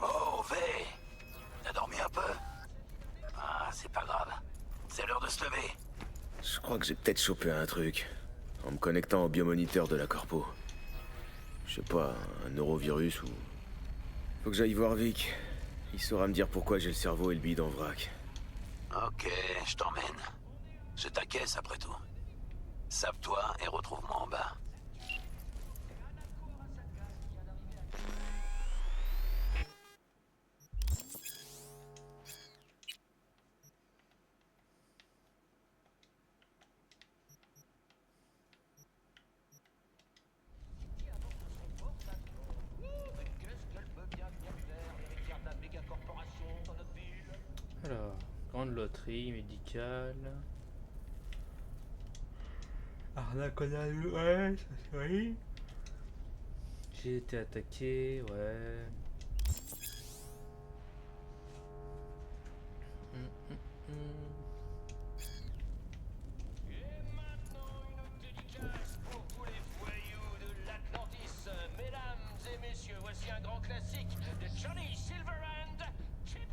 Oh, V! T'as dormi un peu? Ah, c'est pas grave. C'est l'heure de se lever. Je crois que j'ai peut-être chopé un truc. En me connectant au biomoniteur de la corpo. Je sais pas, un neurovirus ou... Faut que j'aille voir Vic. Il saura me dire pourquoi j'ai le cerveau et le bide en vrac. Ok, je t'emmène. Je t'acquiesce après tout. Sape-toi et retrouve-moi en bas. Alors, grande loterie médicale. Arnaque en allant, ouais, ça oui. J'ai été attaqué, ouais. Pour tous les voyous de l'Atlantis, mesdames et messieurs, voici un grand classique de Johnny Silverhand, Chippy.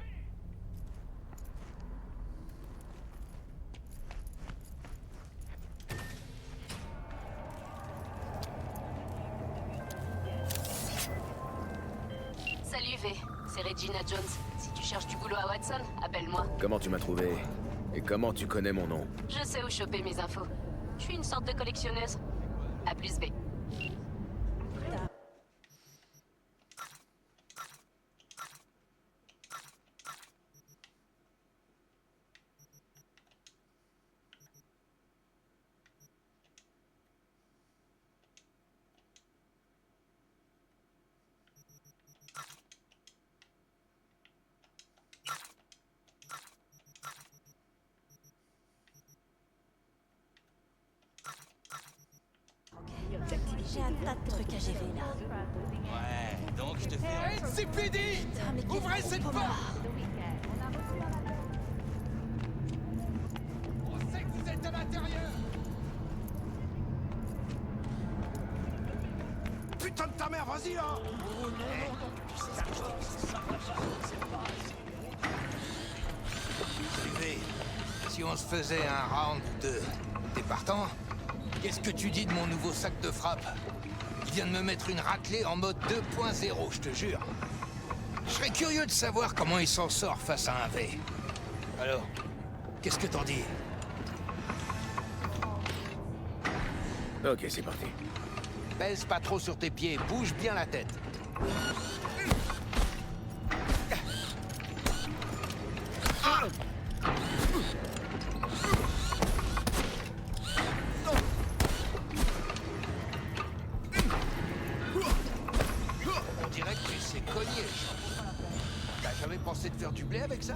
Salut V, c'est Regina Jones. Si tu cherches du boulot à Watson, appelle-moi. Comment tu m'as trouvé? Et comment tu connais mon nom? Je sais où choper mes infos. Je suis une sorte de collectionneuse. A plus V. J'ai un tas de trucs à gérer là. Ouais, donc je te fais... NCPD! Ouvrez cette porte! On sait que vous êtes à l'intérieur! Putain de ta mère, vas-y là! Oh non. Suivez, si on se faisait un round ou deux, t'es partant? Qu'est-ce que tu dis de mon nouveau sac de frappe? Il vient de me mettre une raclée en mode 2.0, je te jure. Je serais curieux de savoir comment il s'en sort face à un V. Alors, qu'est-ce que t'en dis? Ok, c'est parti. Pèse pas trop sur tes pieds, bouge bien la tête. On dirait que tu sais cogner. T'as jamais pensé de faire du blé avec ça?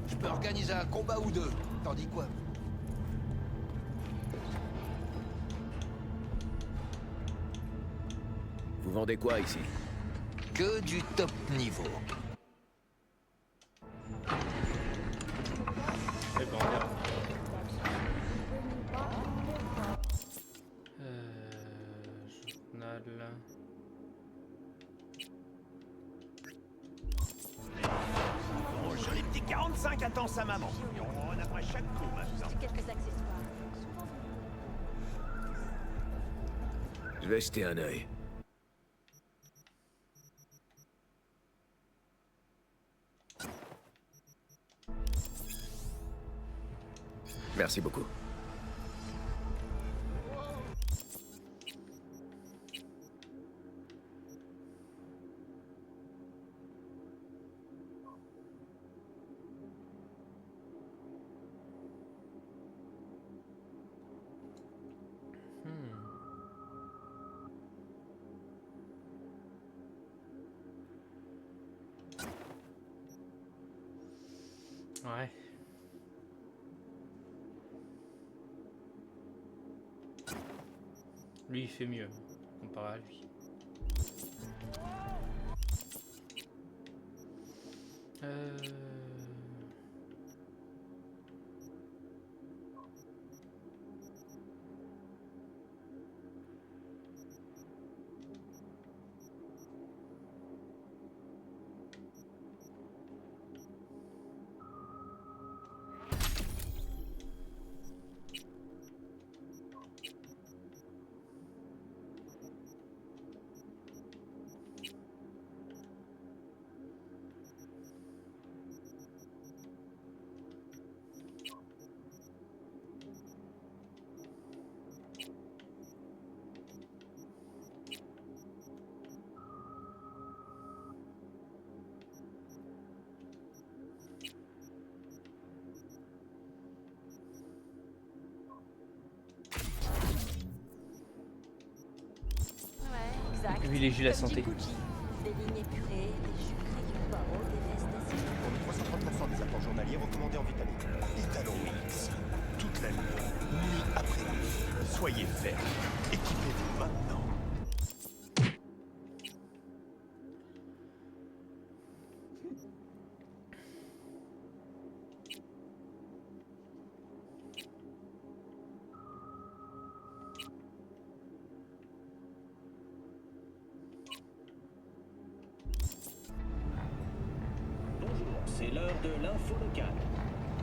Je peux organiser un combat ou deux. T'en dis quoi? Vous vendez quoi ici? Que du top niveau. Journal. Mon joli petit 45 attend sa maman. Et on run après chaque coup maintenant. Quelques accessoires. Je vais jeter un œil. Merci beaucoup. Ouais. Lui, il fait mieux, comparé à lui. Exact. Privilégie la santé. Des lignes épurées, des sucreries du poireau, des vestes On est 330% des apports journaliers recommandés en vitamines. Italo Mix. Toute la nuit, nuit après nuit. Soyez fermes. Équipez-vous maintenant. C'est l'heure de l'info locale.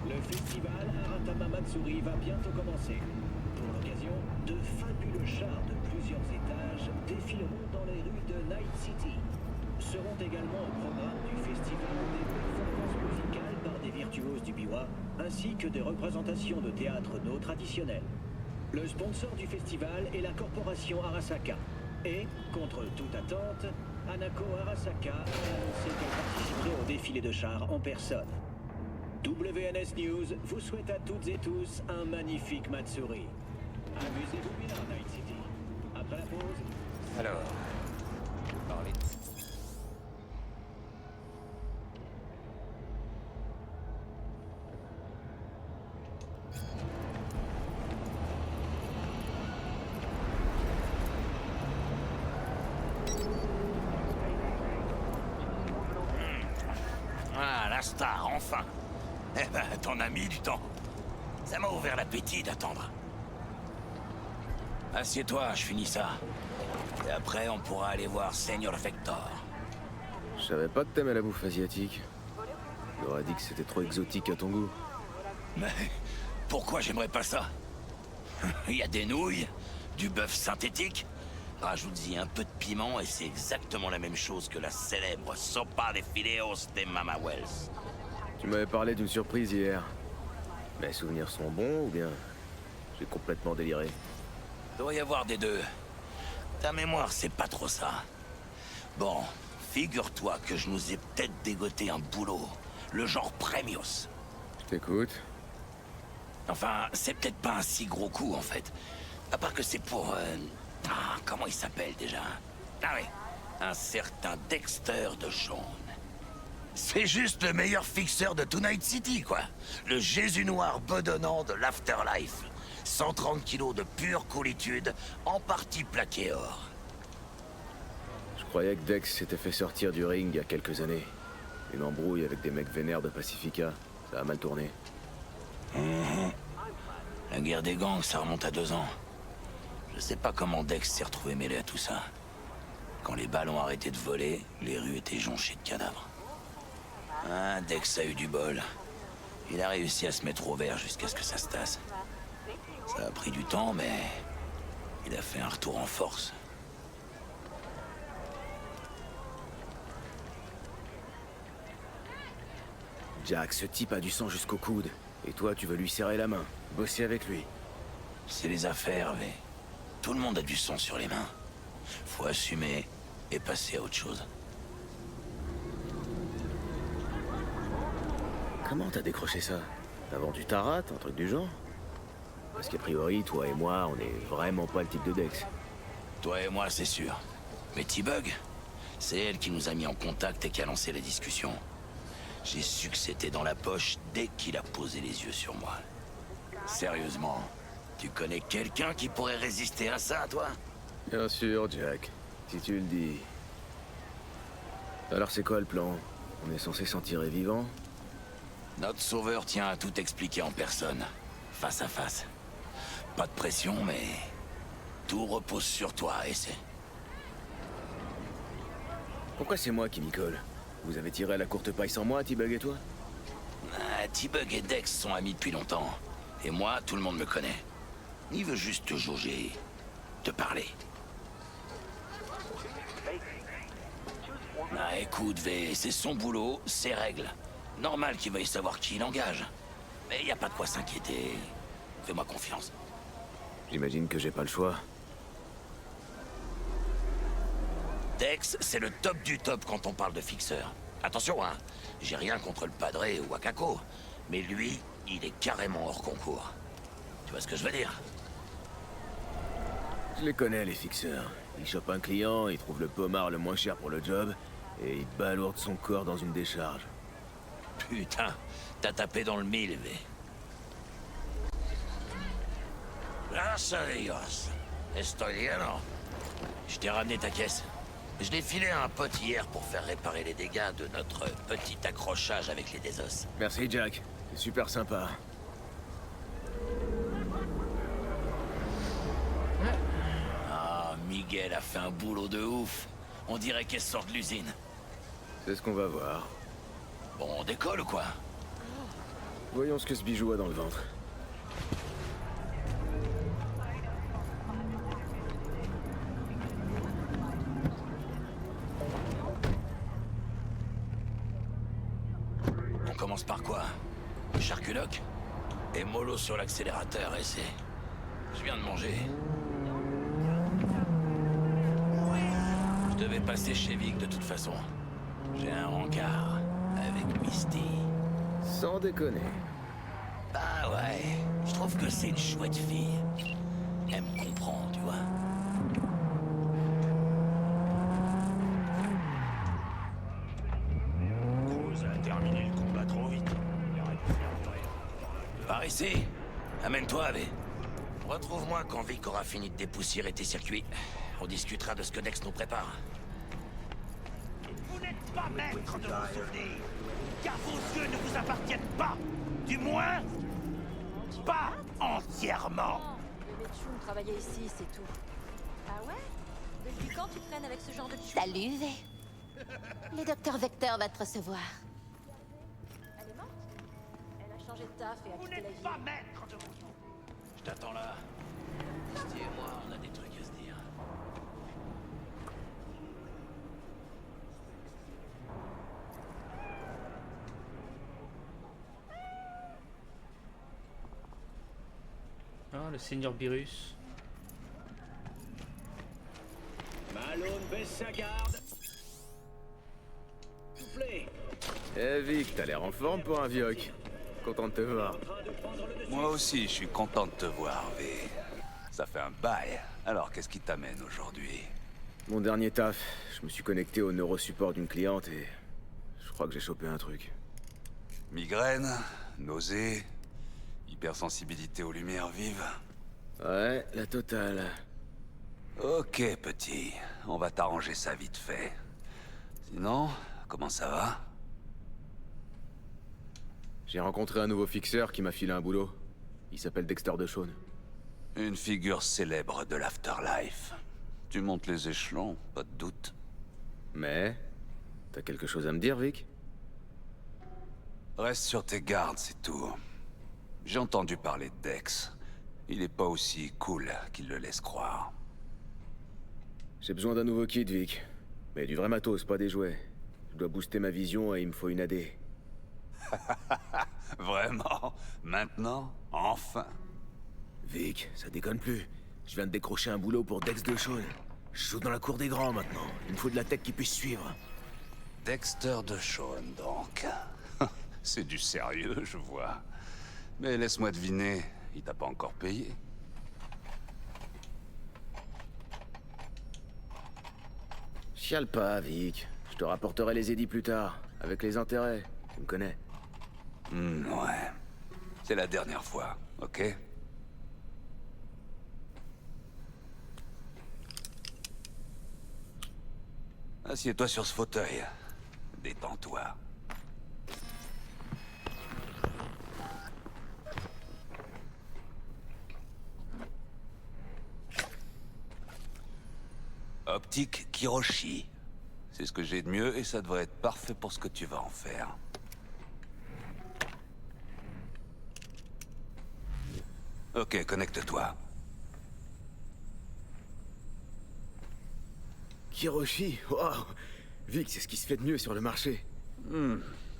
Le festival Aratama Matsuri va bientôt commencer. Pour l'occasion, de fabuleux chars de plusieurs étages défileront dans les rues de Night City. Seront également au programme du festival des performances musicales par des virtuoses du biwa, ainsi que des représentations de théâtre no traditionnels. Le sponsor du festival est la corporation Arasaka. Et, contre toute attente, Hanako Arasaka a annoncé qu'elle participerait au défilé de chars en personne. WNS News vous souhaite à toutes et tous un magnifique Matsuri. Amusez-vous bien, Night City. Après la pause... Alors, parlez. Un star, enfin. Eh ben, t'en as mis du temps. Ça m'a ouvert l'appétit d'attendre. Assieds-toi, je finis ça. Et après, on pourra aller voir Seigneur Vector. Je savais pas que t'aimais la bouffe asiatique. J'aurais dit que c'était trop exotique à ton goût. Mais pourquoi j'aimerais pas ça? Il y a des nouilles, du bœuf synthétique. Rajoute-y un peu de piment et c'est exactement la même chose que la célèbre sopa de fideos de Mama Wells. Tu m'avais parlé d'une surprise hier. Mes souvenirs sont bons ou bien j'ai complètement déliré? Doit y avoir des deux. Ta mémoire, c'est pas trop ça. Bon, figure-toi que je nous ai peut-être dégoté un boulot. Le genre Premios. Je t'écoute. Enfin, c'est peut-être pas un si gros coup, en fait. À part que c'est pour... comment il s'appelle, déjà? Ah oui, un certain Dexter de Jaune. C'est juste le meilleur fixeur de Tonight City, quoi. Le Jésus noir bedonnant de l'Afterlife. 130 kilos de pure coolitude, en partie plaqué or. Je croyais que Dex s'était fait sortir du ring il y a quelques années. Une embrouille avec des mecs vénères de Pacifica. Ça a mal tourné. La guerre des gangs, ça remonte à 2 ans. Je sais pas comment Dex s'est retrouvé mêlé à tout ça. Quand les balles ont arrêté de voler, les rues étaient jonchées de cadavres. Ah, Dex a eu du bol. Il a réussi à se mettre au vert jusqu'à ce que ça se tasse. Ça a pris du temps, mais il a fait un retour en force. Jack, ce type a du sang jusqu'au coude. Et toi, tu veux lui serrer la main, bosser avec lui. C'est les affaires, mais tout le monde a du sang sur les mains. Faut assumer et passer à autre chose. Comment t'as décroché ça? T'as vendu ta rate, un truc du genre? Parce qu'a priori, toi et moi, on est vraiment pas le type de Dex. Toi et moi, c'est sûr. Mais T-Bug, c'est elle qui nous a mis en contact et qui a lancé la discussion. J'ai su que c'était dans la poche dès qu'il a posé les yeux sur moi. Sérieusement, tu connais quelqu'un qui pourrait résister à ça, toi? Bien sûr, Jack. Si tu le dis. Alors c'est quoi le plan? On est censé s'en tirer vivant? Notre sauveur tient à tout expliquer en personne, face à face. Pas de pression, mais tout repose sur toi, et c'est... Pourquoi c'est moi qui m'y colle? Vous avez tiré à la courte paille sans moi, T-Bug et toi? T-Bug et Dex sont amis depuis longtemps. Et moi, tout le monde me connaît. Il veut juste te jauger, te parler. Écoute, V, c'est son boulot, ses règles. Normal qu'il veuille savoir qui il engage. Mais y a pas de quoi s'inquiéter. Fais-moi confiance. J'imagine que j'ai pas le choix. Dex, c'est le top du top quand on parle de fixeur. Attention, hein, j'ai rien contre le Padré ou Akako, mais lui, il est carrément hors concours. Tu vois ce que je veux dire? Je les connais, les fixeurs. Ils chopent un client, ils trouvent le pommard le moins cher pour le job, et ils balourdent son corps dans une décharge. Putain, t'as tapé dans le mille, V. Gracias a Dios. Estoy lleno. Je t'ai ramené ta caisse. Je l'ai filé à un pote hier pour faire réparer les dégâts de notre petit accrochage avec les Desos. Merci, Jack. C'est super sympa. Ah, Miguel a fait un boulot de ouf. On dirait qu'elle sort de l'usine. C'est ce qu'on va voir. Bon, on décolle ou quoi? Voyons ce que ce bijou a dans le ventre. On commence par quoi? Charculoc? Et mollo sur l'accélérateur, et c'est... Je viens de manger. Je devais passer chez Vic de toute façon. J'ai un rencard avec Misty. Sans déconner. Bah ouais, je trouve que c'est une chouette fille. Elle me comprend, tu vois. Cruz a terminé le combat trop vite. Il aurait pu faire durer. Par ici. Amène-toi, Ave. Retrouve-moi quand Vic aura fini de dépoussiérer tes circuits. On discutera de ce que Dex nous prépare. Vous n'êtes pas maître de vos souvenirs. car vos yeux ne vous appartiennent pas. Du moins, pas entièrement. Le Metchum travaillait ici, c'est tout. Ah ouais? Depuis quand tu traînes avec ce genre de chou? Salut, V. Le docteur Vecteur va te recevoir. Elle est morte? Elle a changé de taf et a Vous quitté la n'êtes ville. pas maître de vous. Je t'attends là. Misty et moi, on a des trucs à se dire. Ah, le seigneur Beerus. Malone baisse sa garde. Soufflez. Eh Vic, t'as l'air en forme pour un vioc. Content de te voir. Moi aussi, je suis content de te voir, V. Ça fait un bail. Alors, qu'est-ce qui t'amène aujourd'hui? Mon dernier taf, je me suis connecté au neurosupport d'une cliente et... je crois que j'ai chopé un truc. Migraine, nausée, hypersensibilité aux lumières vives. Ouais, la totale. Ok, petit. On va t'arranger ça vite fait. Sinon, comment ça va? J'ai rencontré un nouveau fixeur qui m'a filé un boulot. Il s'appelle Dexter DeShawn. Une figure célèbre de l'afterlife. Tu montes les échelons, pas de doute. Mais... t'as quelque chose à me dire, Vic? Reste sur tes gardes, c'est tout. J'ai entendu parler de Dex. Il est pas aussi cool qu'il le laisse croire. J'ai besoin d'un nouveau kit, Vic. Mais du vrai matos, pas des jouets. Je dois booster ma vision et il me faut une AD. Vraiment? Maintenant? Enfin? Vic, ça déconne plus. Je viens de décrocher un boulot pour Dex DeShawn. Je joue dans la cour des grands maintenant. Il me faut de la tech qui puisse suivre. Dexter DeShawn, donc. C'est du sérieux, je vois. Mais laisse-moi deviner, il t'a pas encore payé? Chiale pas, Vic. Je te rapporterai les édits plus tard, avec les intérêts. Tu me connais. Ouais. C'est la dernière fois, ok? Assieds-toi sur ce fauteuil. Détends-toi. Optique Kiroshi. C'est ce que j'ai de mieux et ça devrait être parfait pour ce que tu vas en faire. Ok, connecte-toi. Kiroshi, waouh! Vic, c'est ce qui se fait de mieux sur le marché.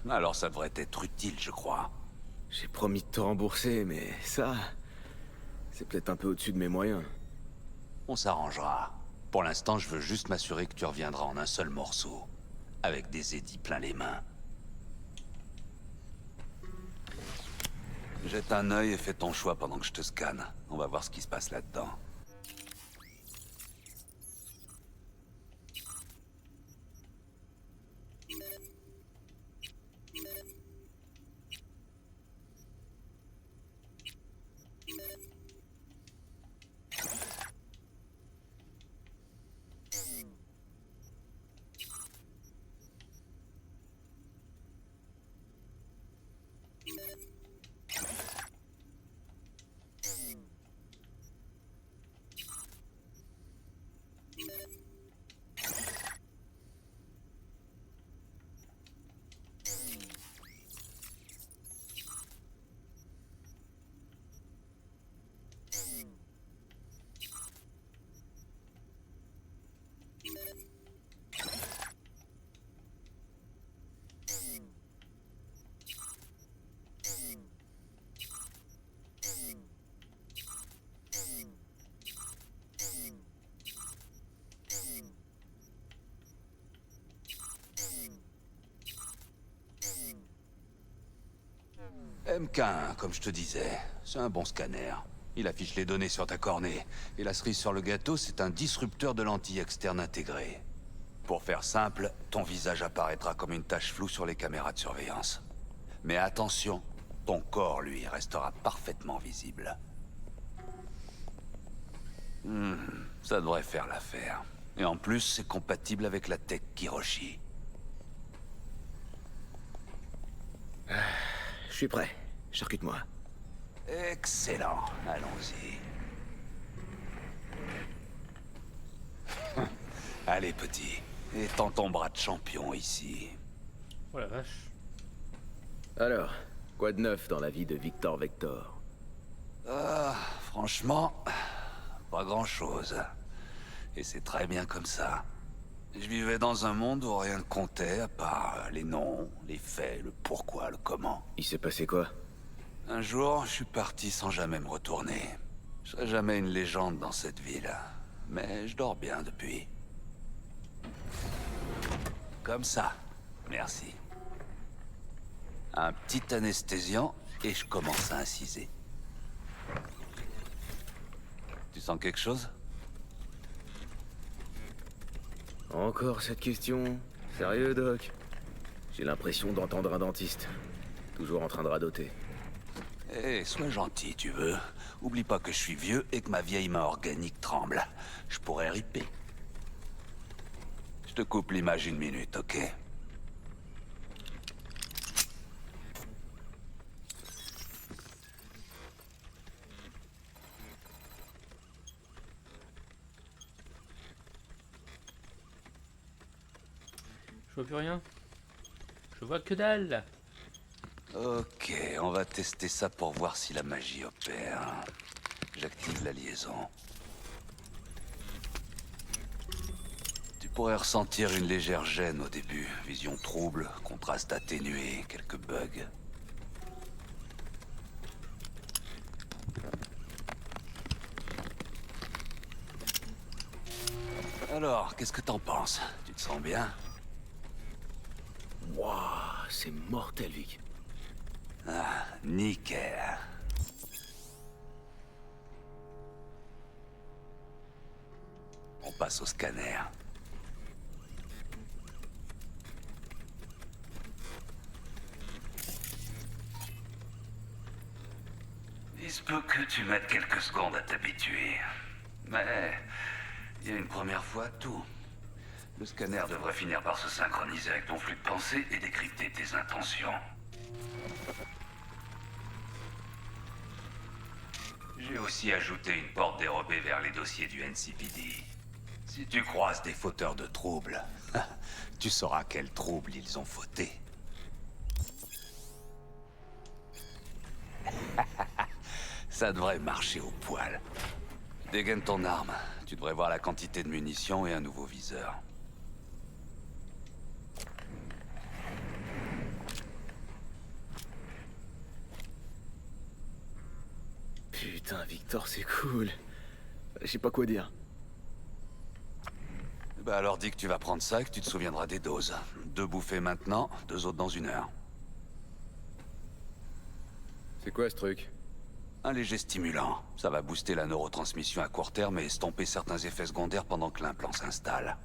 Alors ça devrait être utile, je crois. J'ai promis de te rembourser, mais ça... c'est peut-être un peu au-dessus de mes moyens. On s'arrangera. Pour l'instant, je veux juste m'assurer que tu reviendras en un seul morceau. Avec des édits plein les mains. Jette un œil et fais ton choix pendant que je te scanne. On va voir ce qui se passe là-dedans. MK1, comme je te disais, c'est un bon scanner. Il affiche les données sur ta cornée. Et la cerise sur le gâteau, c'est un disrupteur de lentille externe intégré. Pour faire simple, ton visage apparaîtra comme une tache floue sur les caméras de surveillance. Mais attention, ton corps, lui, restera parfaitement visible. Ça devrait faire l'affaire. Et en plus, c'est compatible avec la tech Kiroshi. Je suis prêt. Charcute-moi. Excellent. Allons-y. Allez, petit. Étends ton bras de champion ici. Oh la vache. Alors, quoi de neuf dans la vie de Victor Vector? Franchement, pas grand-chose. Et c'est très bien comme ça. Je vivais dans un monde où rien ne comptait à part les noms, les faits, le pourquoi, le comment. Il s'est passé quoi? Un jour, je suis parti sans jamais me retourner. Je serai jamais une légende dans cette ville. Mais je dors bien depuis. Comme ça. Merci. Un petit anesthésiant et je commence à inciser. Tu sens quelque chose? Encore cette question? Sérieux, Doc? J'ai l'impression d'entendre un dentiste. Toujours en train de radoter. Eh, sois gentil, tu veux. Oublie pas que je suis vieux et que ma vieille main organique tremble. Je pourrais riper. Je te coupe l'image une minute, ok? Je vois plus rien. Je vois que dalle. Ok, on va tester ça pour voir si la magie opère. J'active la liaison. Tu pourrais ressentir une légère gêne au début. Vision trouble, contraste atténué, quelques bugs. Alors, qu'est-ce que t'en penses? Tu te sens bien? Wouah, c'est mortel, Vic. Ah, nickel. On passe au scanner. Il se peut que tu mettes quelques secondes à t'habituer. Mais il y a une première fois tout. Le scanner devrait finir par se synchroniser avec ton flux de pensée et décrypter tes intentions. J'ai aussi ajouté une porte dérobée vers les dossiers du NCPD. Si tu croises des fauteurs de troubles, tu sauras quels troubles ils ont fauté. Ça devrait marcher au poil. Dégaine ton arme. Tu devrais voir la quantité de munitions et un nouveau viseur. Putain, Victor, c'est cool. Je sais pas quoi dire. Bah alors dis que tu vas prendre ça et que tu te souviendras des doses. 2 bouffées maintenant, 2 autres dans 1 heure. C'est quoi ce truc? Un léger stimulant. Ça va booster la neurotransmission à court terme et estomper certains effets secondaires pendant que l'implant s'installe.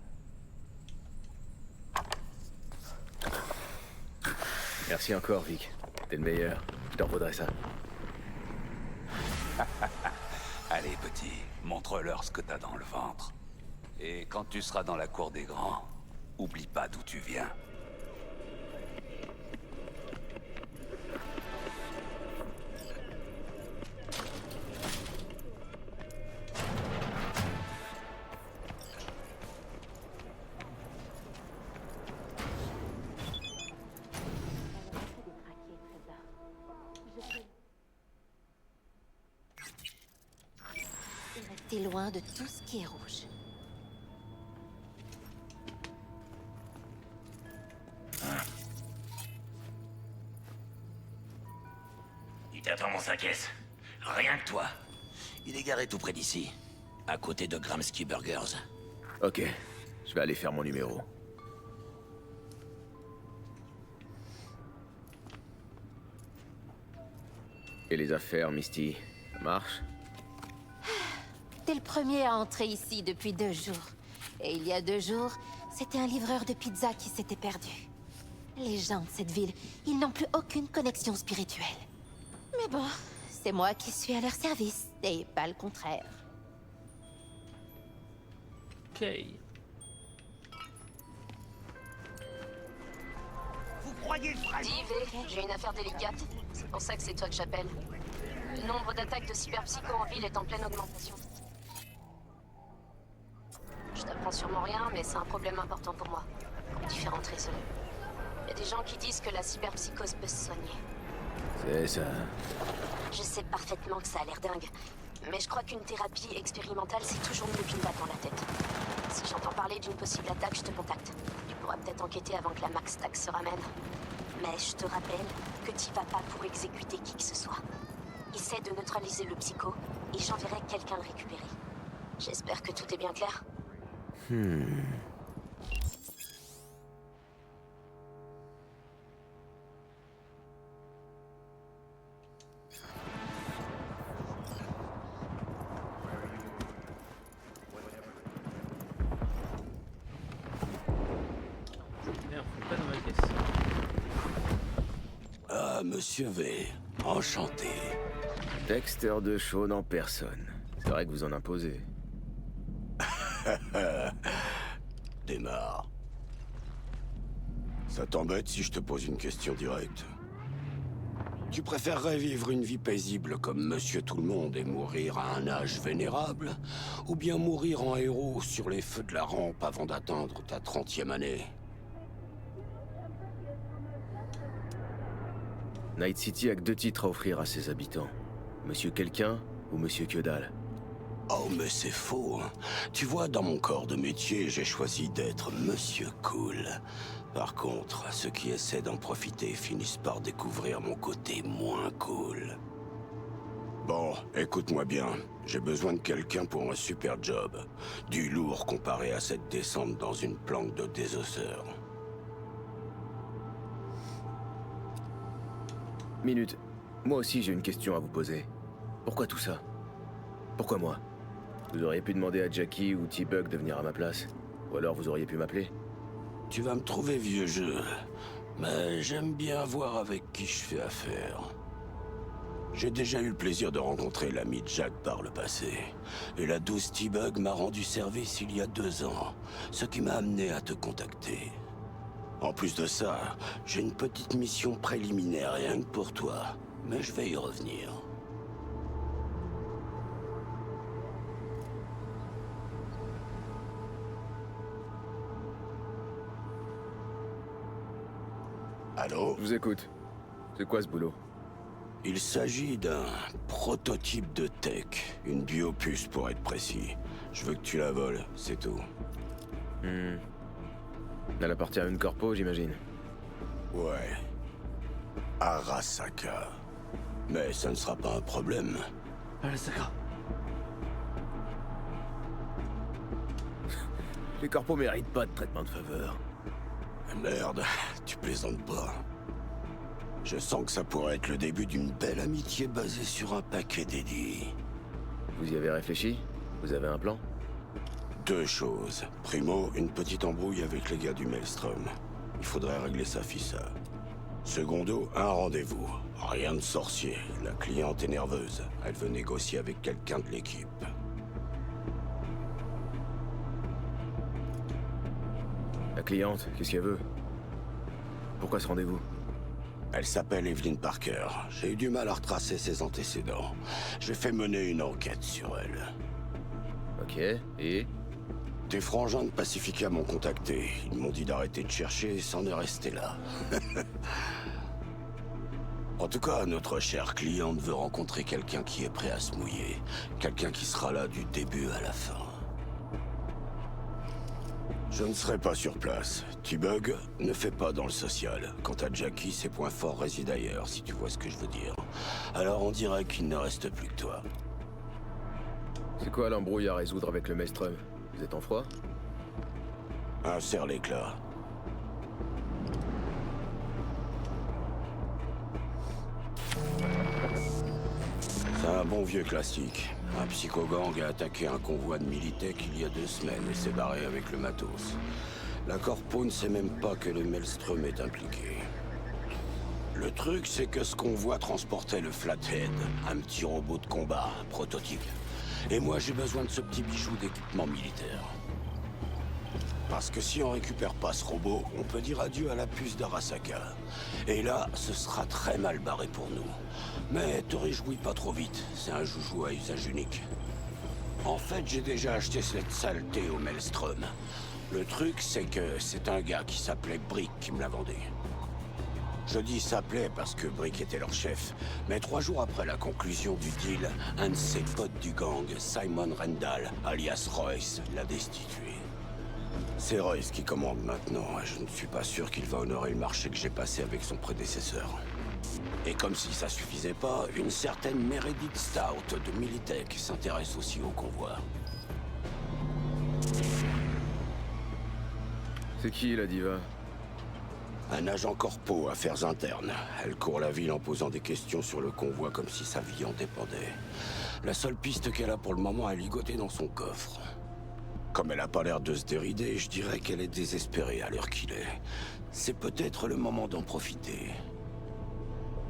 Merci encore, Vic. T'es le meilleur. Je t'en faudrais ça. Allez, petit, montre-leur ce que t'as dans le ventre. Et quand tu seras dans la cour des grands, oublie pas d'où tu viens. Restez loin de tout ce qui est rouge. Il t'attend dans sa caisse. Rien que toi. Il est garé tout près d'ici, à côté de Gramsci Burgers. Ok, je vais aller faire mon numéro. Et les affaires, Misty, ça marche? T'es le premier à entrer ici depuis 2 jours. Et il y a 2 jours, c'était un livreur de pizza qui s'était perdu. Les gens de cette ville, ils n'ont plus aucune connexion spirituelle. Mais bon, c'est moi qui suis à leur service, et pas le contraire. Ok. croyez vraiment... Dis, V, j'ai une affaire délicate. C'est pour ça que c'est toi que j'appelle. Le nombre d'attaques de cyberpsycho en ville est en pleine augmentation. Je t'apprends sûrement rien, mais c'est un problème important pour moi. Pour différentes raisons. Il y a des gens qui disent que la cyberpsychose peut se soigner. C'est ça. Je sais parfaitement que ça a l'air dingue, mais je crois qu'une thérapie expérimentale, c'est toujours mieux qu'une balle dans la tête. Si j'entends parler d'une possible attaque, je te contacte. Tu pourras peut-être enquêter avant que la Max Tax se ramène. Mais je te rappelle que t'y vas pas pour exécuter qui que ce soit. Essaie de neutraliser le psycho, et j'enverrai quelqu'un le récupérer. J'espère que tout est bien clair. Merde, faut pas dans ma caisse. Ah, monsieur V, enchanté. Dexter DeShawn en personne. C'est vrai que vous en imposez. Démarre. Ça t'embête si je te pose une question directe? Tu préférerais vivre une vie paisible comme Monsieur Tout-le-Monde et mourir à un âge vénérable, ou bien mourir en héros sur les feux de la rampe avant d'atteindre ta 30e année? Night City a que 2 titres à offrir à ses habitants. Monsieur Quelqu'un ou Monsieur Que Dalle. Oh, mais c'est faux, hein. Tu vois, dans mon corps de métier, j'ai choisi d'être Monsieur Cool. Par contre, ceux qui essaient d'en profiter finissent par découvrir mon côté moins cool. Bon, écoute-moi bien. J'ai besoin de quelqu'un pour un super job. Du lourd comparé à cette descente dans une planque de désosseur. Minute. Moi aussi j'ai une question à vous poser. Pourquoi tout ça? Pourquoi moi? Vous auriez pu demander à Jackie ou T-Bug de venir à ma place. Ou alors vous auriez pu m'appeler. Tu vas me trouver vieux jeu, mais j'aime bien voir avec qui je fais affaire. J'ai déjà eu le plaisir de rencontrer l'ami Jack par le passé. Et la douce T-Bug m'a rendu service il y a 2 ans, ce qui m'a amené à te contacter. En plus de ça, j'ai une petite mission préliminaire rien que pour toi, mais je vais y revenir. Allô? Je vous écoute. C'est quoi ce boulot? Il s'agit d'un prototype de tech, une biopuce pour être précis. Je veux que tu la voles, c'est tout. Elle appartient à une corpo, j'imagine. Ouais. Arasaka. Mais ça ne sera pas un problème. Arasaka. Les corpos méritent pas de traitement de faveur. Merde, tu plaisantes pas. Je sens que ça pourrait être le début d'une belle amitié basée sur un paquet d'édits. Vous y avez réfléchi? Vous avez un plan? 2 choses. Primo, une petite embrouille avec les gars du Maelstrom. Il faudrait régler ça, fissa. Secondo, un rendez-vous. Rien de sorcier. La cliente est nerveuse. Elle veut négocier avec quelqu'un de l'équipe. La cliente, qu'est-ce qu'elle veut? Pourquoi ce rendez-vous? Elle s'appelle Evelyn Parker. J'ai eu du mal à retracer ses antécédents. J'ai fait mener une enquête sur elle. Ok, et? Tes frangins de Pacifica m'ont contacté. Ils m'ont dit d'arrêter de chercher et c'en est resté là. En tout cas, notre chère cliente veut rencontrer quelqu'un qui est prêt à se mouiller. Quelqu'un qui sera là du début à la fin. Je ne serai pas sur place. T-Bug ne fait pas dans le social. Quant à Jackie, ses points forts résident ailleurs, si tu vois ce que je veux dire. Alors on dirait qu'il ne reste plus que toi. C'est quoi l'embrouille à résoudre avec le Maelstrom? Vous êtes en froid? Un serre-l'éclat. C'est un bon vieux classique. Un psychogang a attaqué un convoi de Militech il y a 2 semaines et s'est barré avec le matos. La corpo ne sait même pas que le Maelstrom est impliqué. Le truc, c'est que ce convoi transportait le Flathead, un petit robot de combat, un prototype. Et moi, j'ai besoin de ce petit bijou d'équipement militaire. Parce que si on récupère pas ce robot, on peut dire adieu à la puce d'Arasaka. Et là, ce sera très mal barré pour nous. Mais te réjouis pas trop vite, c'est un joujou à usage unique. En fait, j'ai déjà acheté cette saleté au Maelstrom. Le truc, c'est que c'est un gars qui s'appelait Brick qui me l'a vendu. Je dis s'appelait parce que Brick était leur chef. Mais 3 jours après la conclusion du deal, un de ses potes du gang, Simon Rendall, alias Royce, l'a destitué. C'est Royce qui commande maintenant. Je ne suis pas sûr qu'il va honorer le marché que j'ai passé avec son prédécesseur. Et comme si ça suffisait pas, une certaine Meredith Stout de Militech s'intéresse aussi au convoi. C'est qui, la diva? Un agent corpo, affaires internes. Elle court la ville en posant des questions sur le convoi comme si sa vie en dépendait. La seule piste qu'elle a pour le moment est ligotée dans son coffre. Comme elle a pas l'air de se dérider, je dirais qu'elle est désespérée à l'heure qu'il est. C'est peut-être le moment d'en profiter.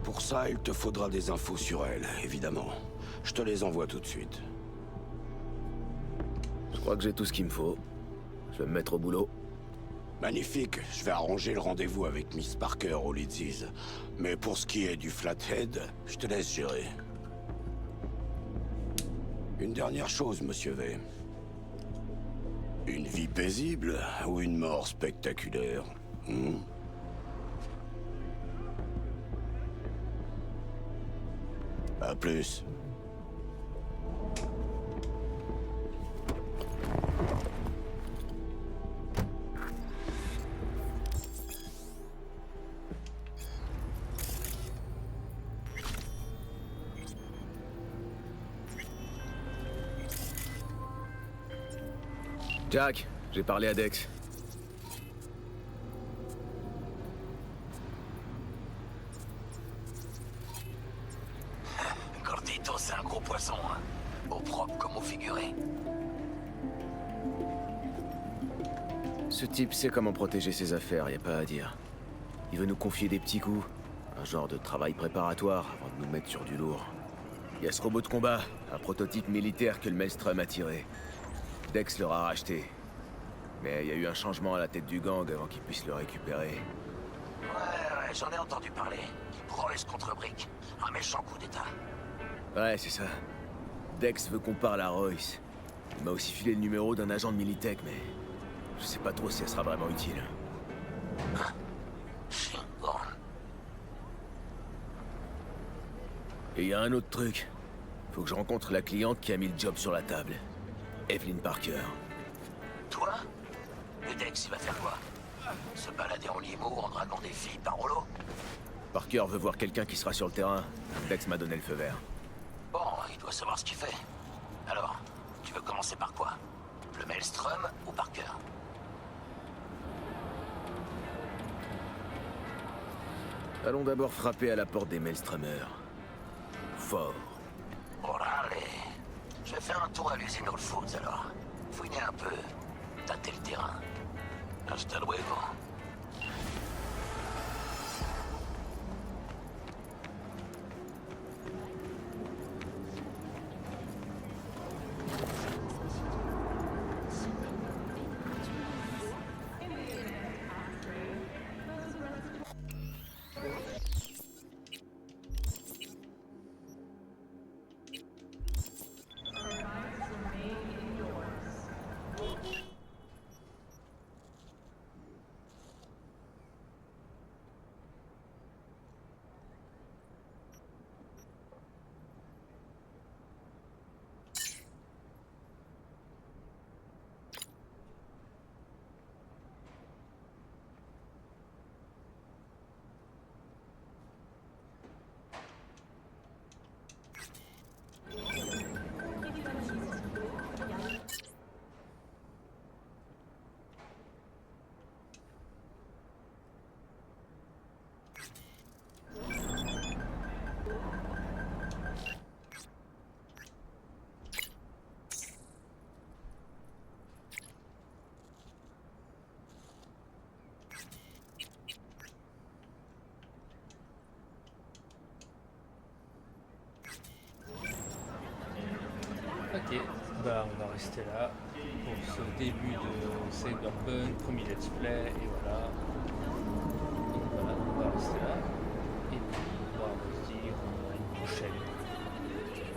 Pour ça, il te faudra des infos sur elle, évidemment. Je te les envoie tout de suite. Je crois que j'ai tout ce qu'il me faut. Je vais me mettre au boulot. Magnifique, je vais arranger le rendez-vous avec Miss Parker au Leadsies. Mais pour ce qui est du Flathead, je te laisse gérer. Une dernière chose, Monsieur V. Une vie paisible ou une mort spectaculaire? À plus. Jack, j'ai parlé à Dex. Gordito, c'est un gros poisson, hein. Au propre comme au figuré. Ce type sait comment protéger ses affaires, y a pas à dire. Il veut nous confier des petits coups. Un genre de travail préparatoire avant de nous mettre sur du lourd. Il y a ce robot de combat, un prototype militaire que le Maelstrom a tiré. Dex l'aura racheté. Mais il y a eu un changement à la tête du gang avant qu'il puisse le récupérer. Ouais, j'en ai entendu parler. Royce contre Brick. Un méchant coup d'état. Ouais, c'est ça. Dex veut qu'on parle à Royce. Il m'a aussi filé le numéro d'un agent de Militech, mais... je sais pas trop si elle sera vraiment utile. Et il y a un autre truc. Faut que je rencontre la cliente qui a mis le job sur la table. Evelyn Parker. Toi? Le Dex, il va faire quoi? Se balader en limo en draguant des filles par rouleau? Parker veut voir quelqu'un qui sera sur le terrain. Dex m'a donné le feu vert. Bon, il doit savoir ce qu'il fait. Alors, tu veux commencer par quoi? Le Maelstrom ou Parker? Allons d'abord frapper à la porte des Maelstromers. Fort. Allez. Je vais faire un tour à l'usine All Foods alors. Fouiner un peu. Tâter le terrain. Hasta luego. Ok, bah on va rester là pour ce début de Cyberpunk, premier let's play, et voilà. Donc voilà, on va rester là. Et puis on va se dire à une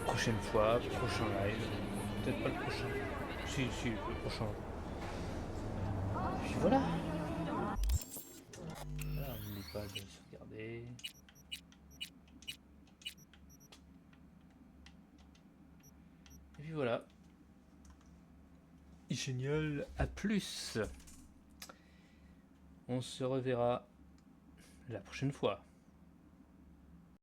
prochaine fois, prochain live. Peut-être pas le prochain. Si, le prochain. Et puis voilà. Voilà, on n'oublie pas de sauvegarder. Et puis voilà. Génial, à plus. On se reverra la prochaine fois.